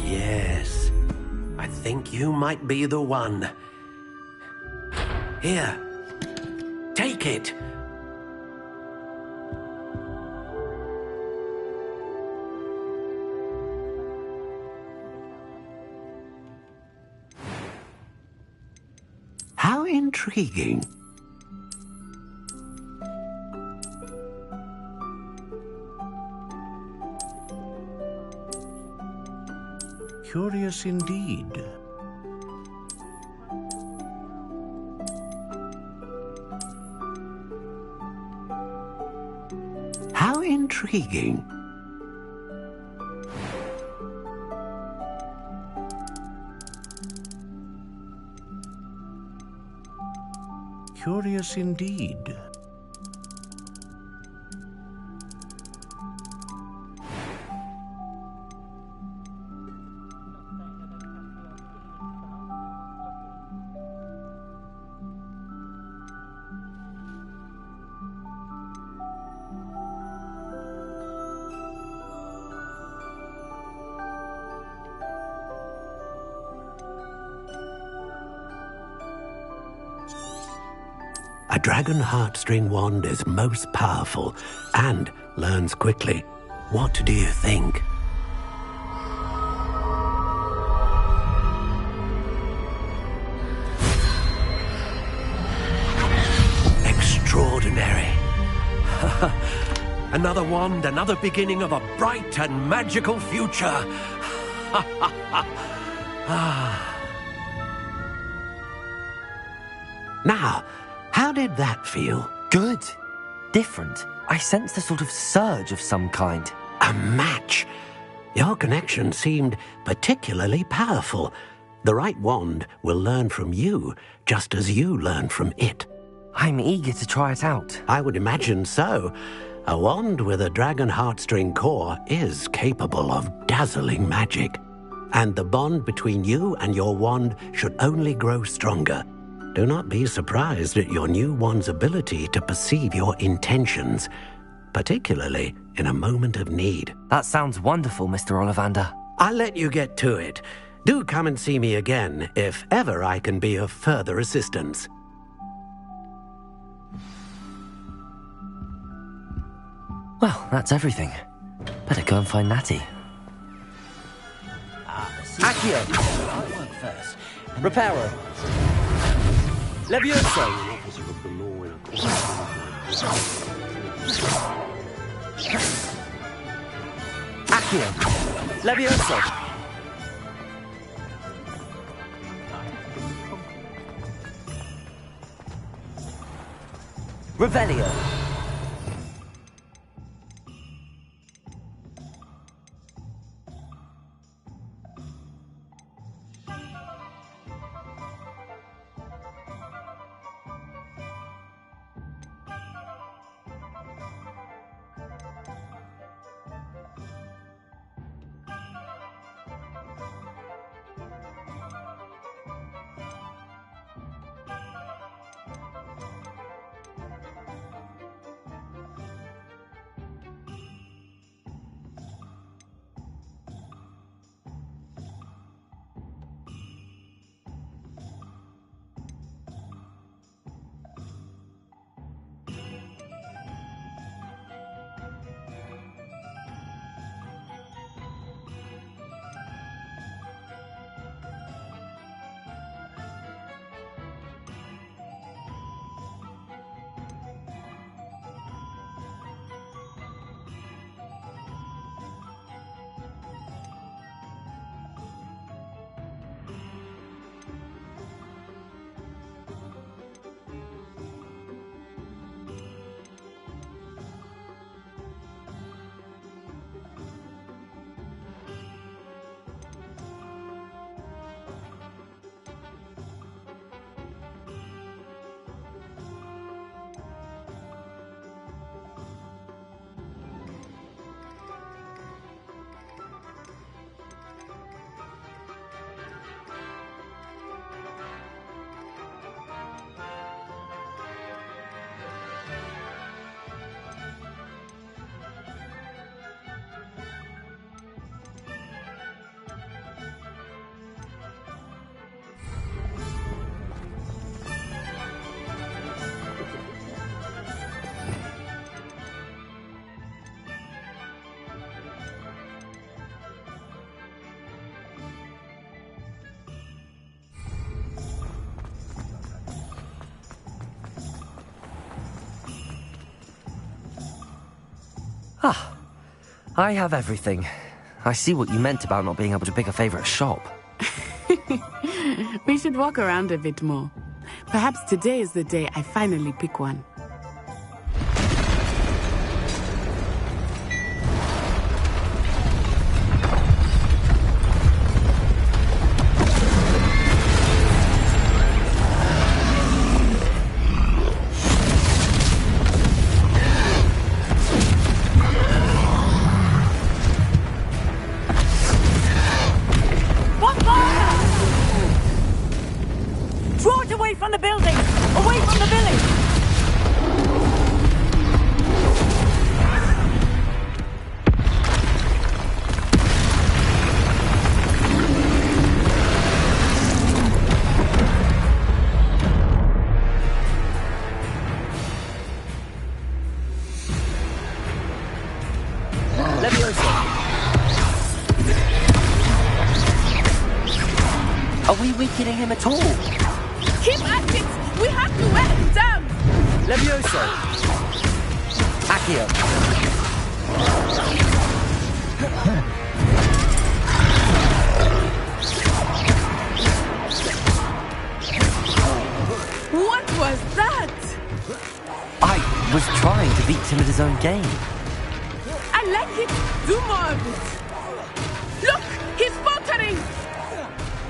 Yes, I think you might be the one. Here, take it. How intriguing. Curious indeed. How intriguing. Curious indeed. A dragon heartstring wand is most powerful and learns quickly. What do you think? Extraordinary. Another wand, another beginning of a bright and magical future. Now, how did that feel? Good. Different. I sensed a sort of surge of some kind. A match. Your connection seemed particularly powerful. The right wand will learn from you, just as you learn from it. I'm eager to try it out. I would imagine so. A wand with a dragon heartstring core is capable of dazzling magic. And the bond between you and your wand should only grow stronger. Do not be surprised at your new wand's ability to perceive your intentions, particularly in a moment of need. That sounds wonderful, Mr. Ollivander. I'll let you get to it. Do come and see me again if ever I can be of further assistance. Well, that's everything. Better go and find Natty. Accio! First. Reparo. Levioso! Accio! Levioso! Revelio! I have everything. I see what you meant about not being able to pick a favorite shop. We should walk around a bit more. Perhaps today is the day I finally pick one. From the building! Away from the village! Leviosa! Are we weakening him at all? Keep at it! We have to wear him down! Levioso! Accio! What was that? I was trying to beat him at his own game. I like it! Do more of it! Look! He's faltering!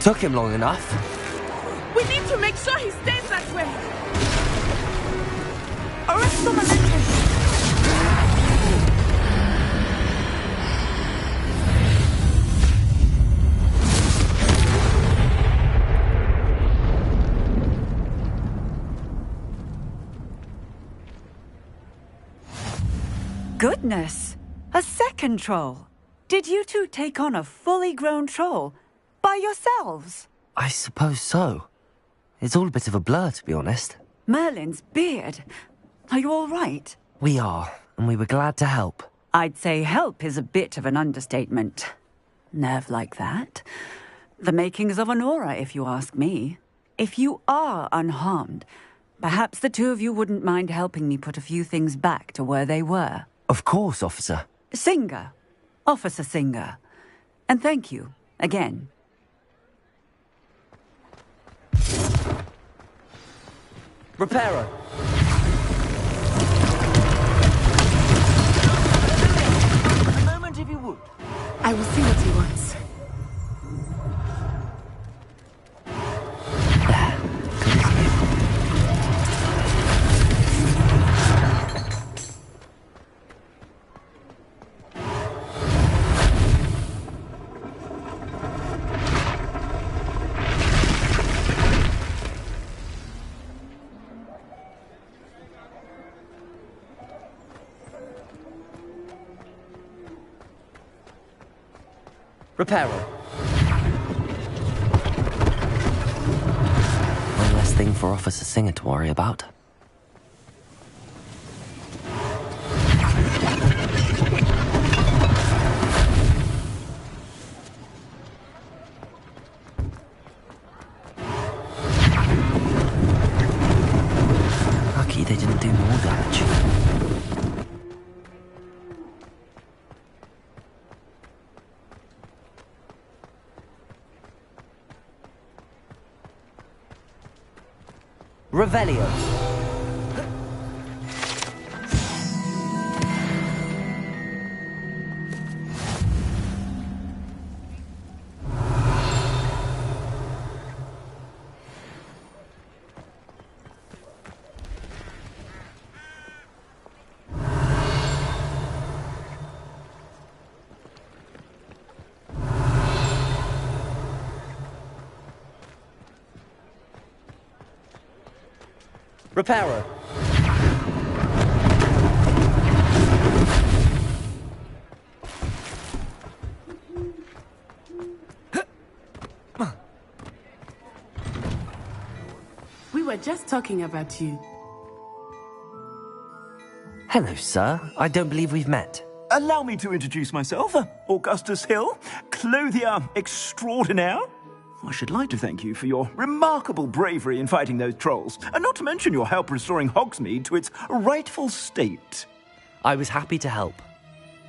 Took him long enough. We need to make sure he stays that way. Arrest the momentum. Goodness! A second troll. Did you two take on a fully grown troll by yourselves? I suppose so. It's all a bit of a blur, to be honest. Merlin's beard. Are you all right? We are, and we were glad to help. I'd say help is a bit of an understatement. Nerve like that. The makings of an aura, if you ask me. If you are unharmed, perhaps the two of you wouldn't mind helping me put a few things back to where they were. Of course, officer. Singer. Officer Singer. And thank you, again. Reparo! A moment if you would. I will see what he wants. Reparo. One less thing for Officer Singer to worry about. Lucky they didn't do more damage. Revelio. Reparo. We were just talking about you. Hello, sir. I don't believe we've met. Allow me to introduce myself, Augustus Hill, clothier extraordinaire. I should like to thank you for your remarkable bravery in fighting those trolls, and not to mention your help restoring Hogsmeade to its rightful state. I was happy to help.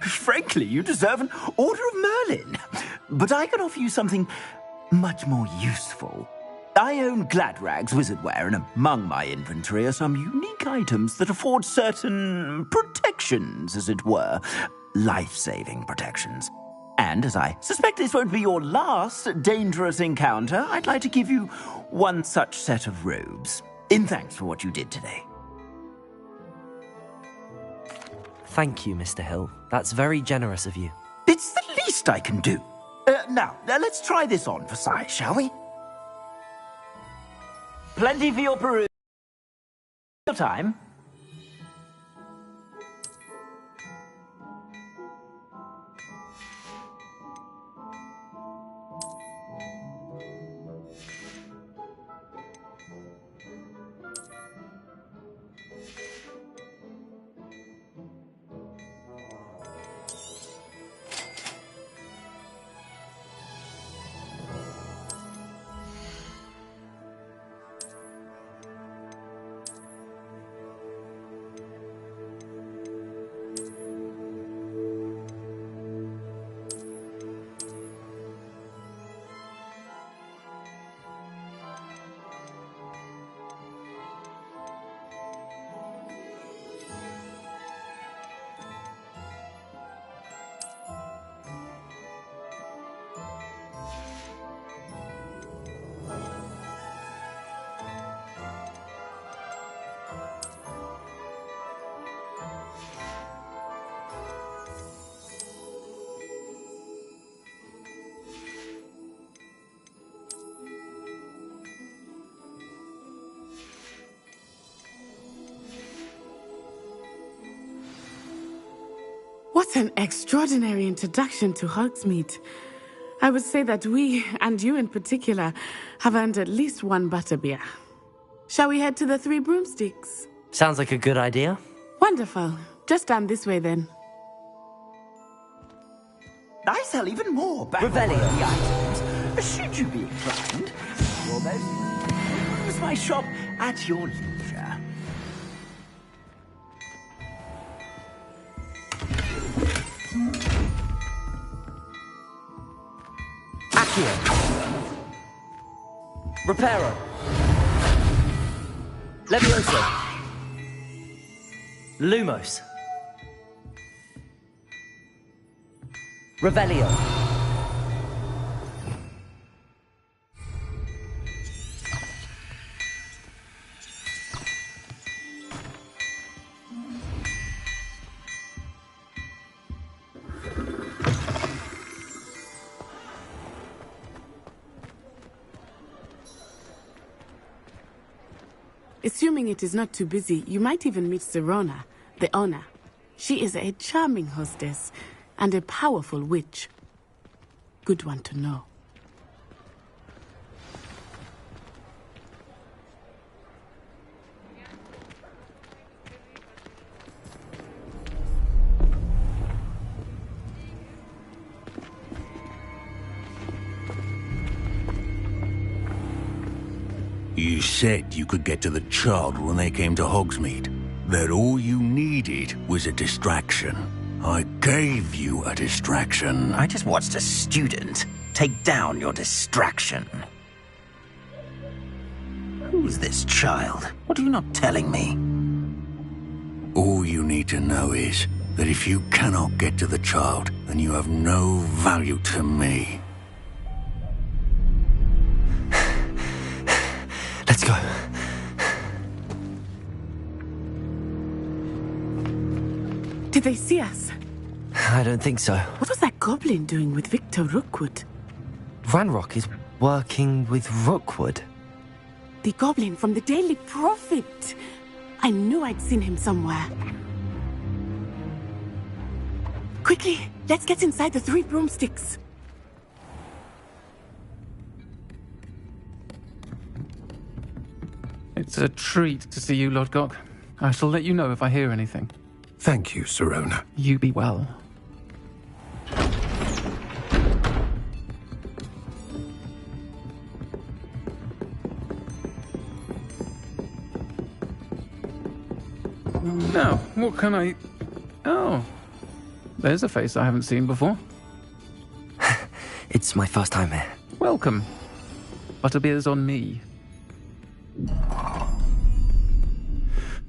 Frankly, you deserve an Order of Merlin. But I can offer you something much more useful. I own Gladrag's wizardware, and among my inventory are some unique items that afford certain protections, as it were. Life-saving protections. And as I suspect this won't be your last dangerous encounter, I'd like to give you one such set of robes, in thanks for what you did today. Thank you, Mr. Hill. That's very generous of you. It's the least I can do. Now, let's try this on for size, shall we? Plenty for your peruse. Your time. What an extraordinary introduction to Hogsmeade. I would say that we, and you in particular, have earned at least one butterbeer. Shall we head to the Three Broomsticks? Sounds like a good idea. Wonderful. Just down this way then. I sell even more Revelio items. Should you be inclined, almost use my shop at your leisure. Accio. Reparo. Levioso. Lumos. Revelio. Assuming it is not too busy, you might even meet Sirona, the owner. She is a charming hostess and a powerful witch. Good one to know. You said you could get to the child when they came to Hogsmeade. That all you needed was a distraction. I gave you a distraction. I just watched a student take down your distraction. Who's this child? What are you not telling me? All you need to know is that if you cannot get to the child, then you have no value to me. Let's go. Did they see us? I don't think so. What was that goblin doing with Victor Rookwood? Ranrock is working with Rookwood. The goblin from the Daily Prophet. I knew I'd seen him somewhere. Quickly, let's get inside the Three Broomsticks. It's a treat to see you, Lodgok. I shall let you know if I hear anything. Thank you, Sirona. You be well. Now, what can I... Oh. There's a face I haven't seen before. It's my first time here. Welcome. Butterbeer's on me.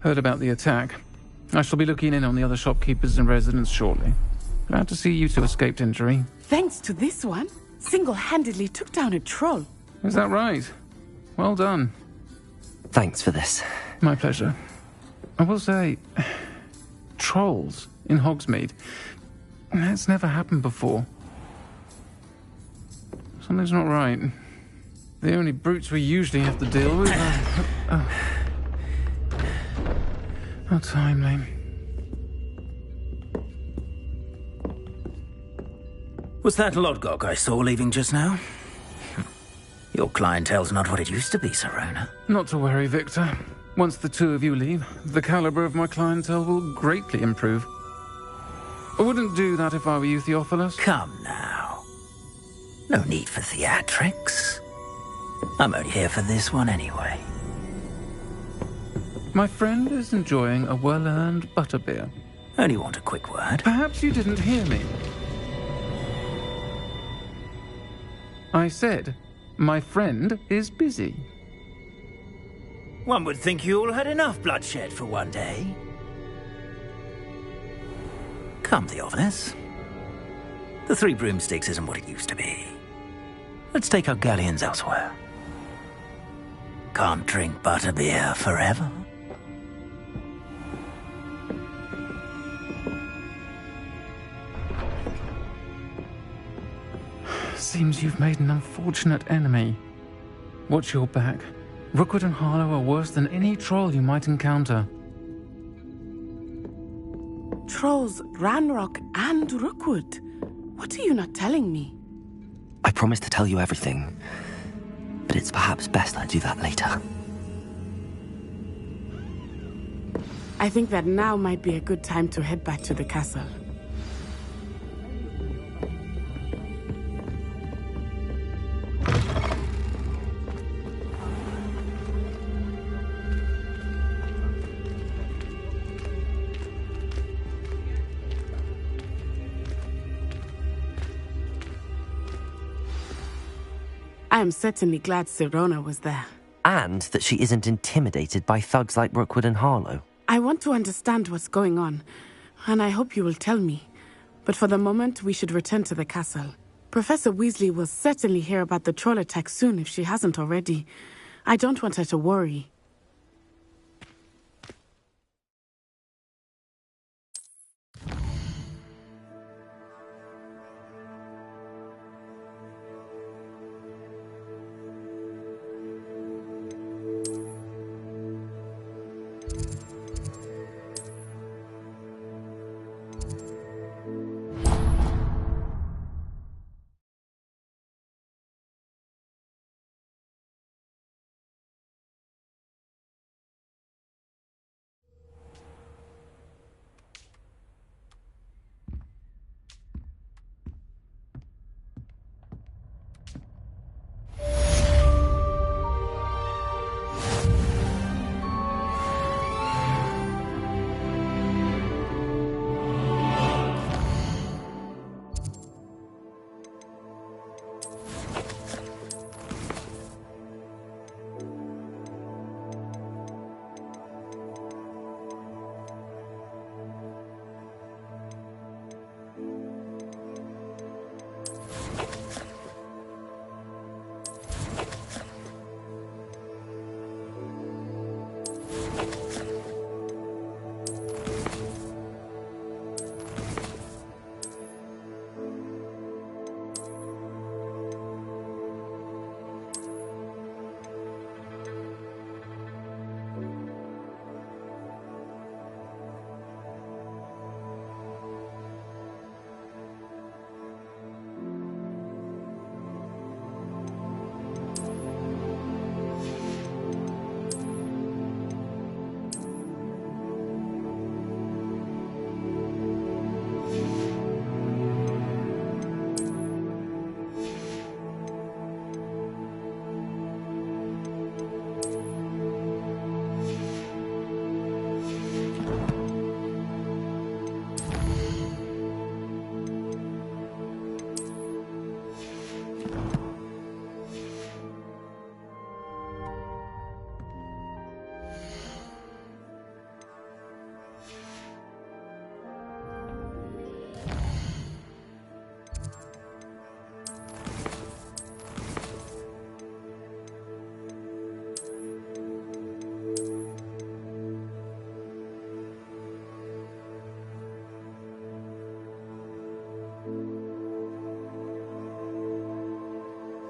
Heard about the attack. I shall be looking in on the other shopkeepers and residents shortly. Glad to see you two escaped injury. Thanks to this one, single-handedly took down a troll. Is that right? Well done. Thanks for this. My pleasure. I will say, trolls in Hogsmeade. That's never happened before. Something's not right. The only brutes we usually have to deal with are... How timely. Was that Lodgok I saw leaving just now? Your clientele's not what it used to be, Sirona. Not to worry, Victor. Once the two of you leave, the caliber of my clientele will greatly improve. I wouldn't do that if I were you, Theophilus. Come now. No need for theatrics. I'm only here for this one anyway. My friend is enjoying a well-earned butterbeer. Only want a quick word. Perhaps you didn't hear me. I said, my friend is busy. One would think you all had enough bloodshed for one day. Come, Theophilus. The Three Broomsticks isn't what it used to be. Let's take our galleons elsewhere. Can't drink butterbeer forever. Seems you've made an unfortunate enemy. Watch your back. Rookwood and Harlow are worse than any troll you might encounter. Trolls, Ranrock, and Rookwood. What are you not telling me? I promised to tell you everything, but it's perhaps best I do that later. I think that now might be a good time to head back to the castle. I am certainly glad Sirona was there. And that she isn't intimidated by thugs like Rookwood and Harlow. I want to understand what's going on, and I hope you will tell me. But for the moment, we should return to the castle. Professor Weasley will certainly hear about the troll attack soon if she hasn't already. I don't want her to worry.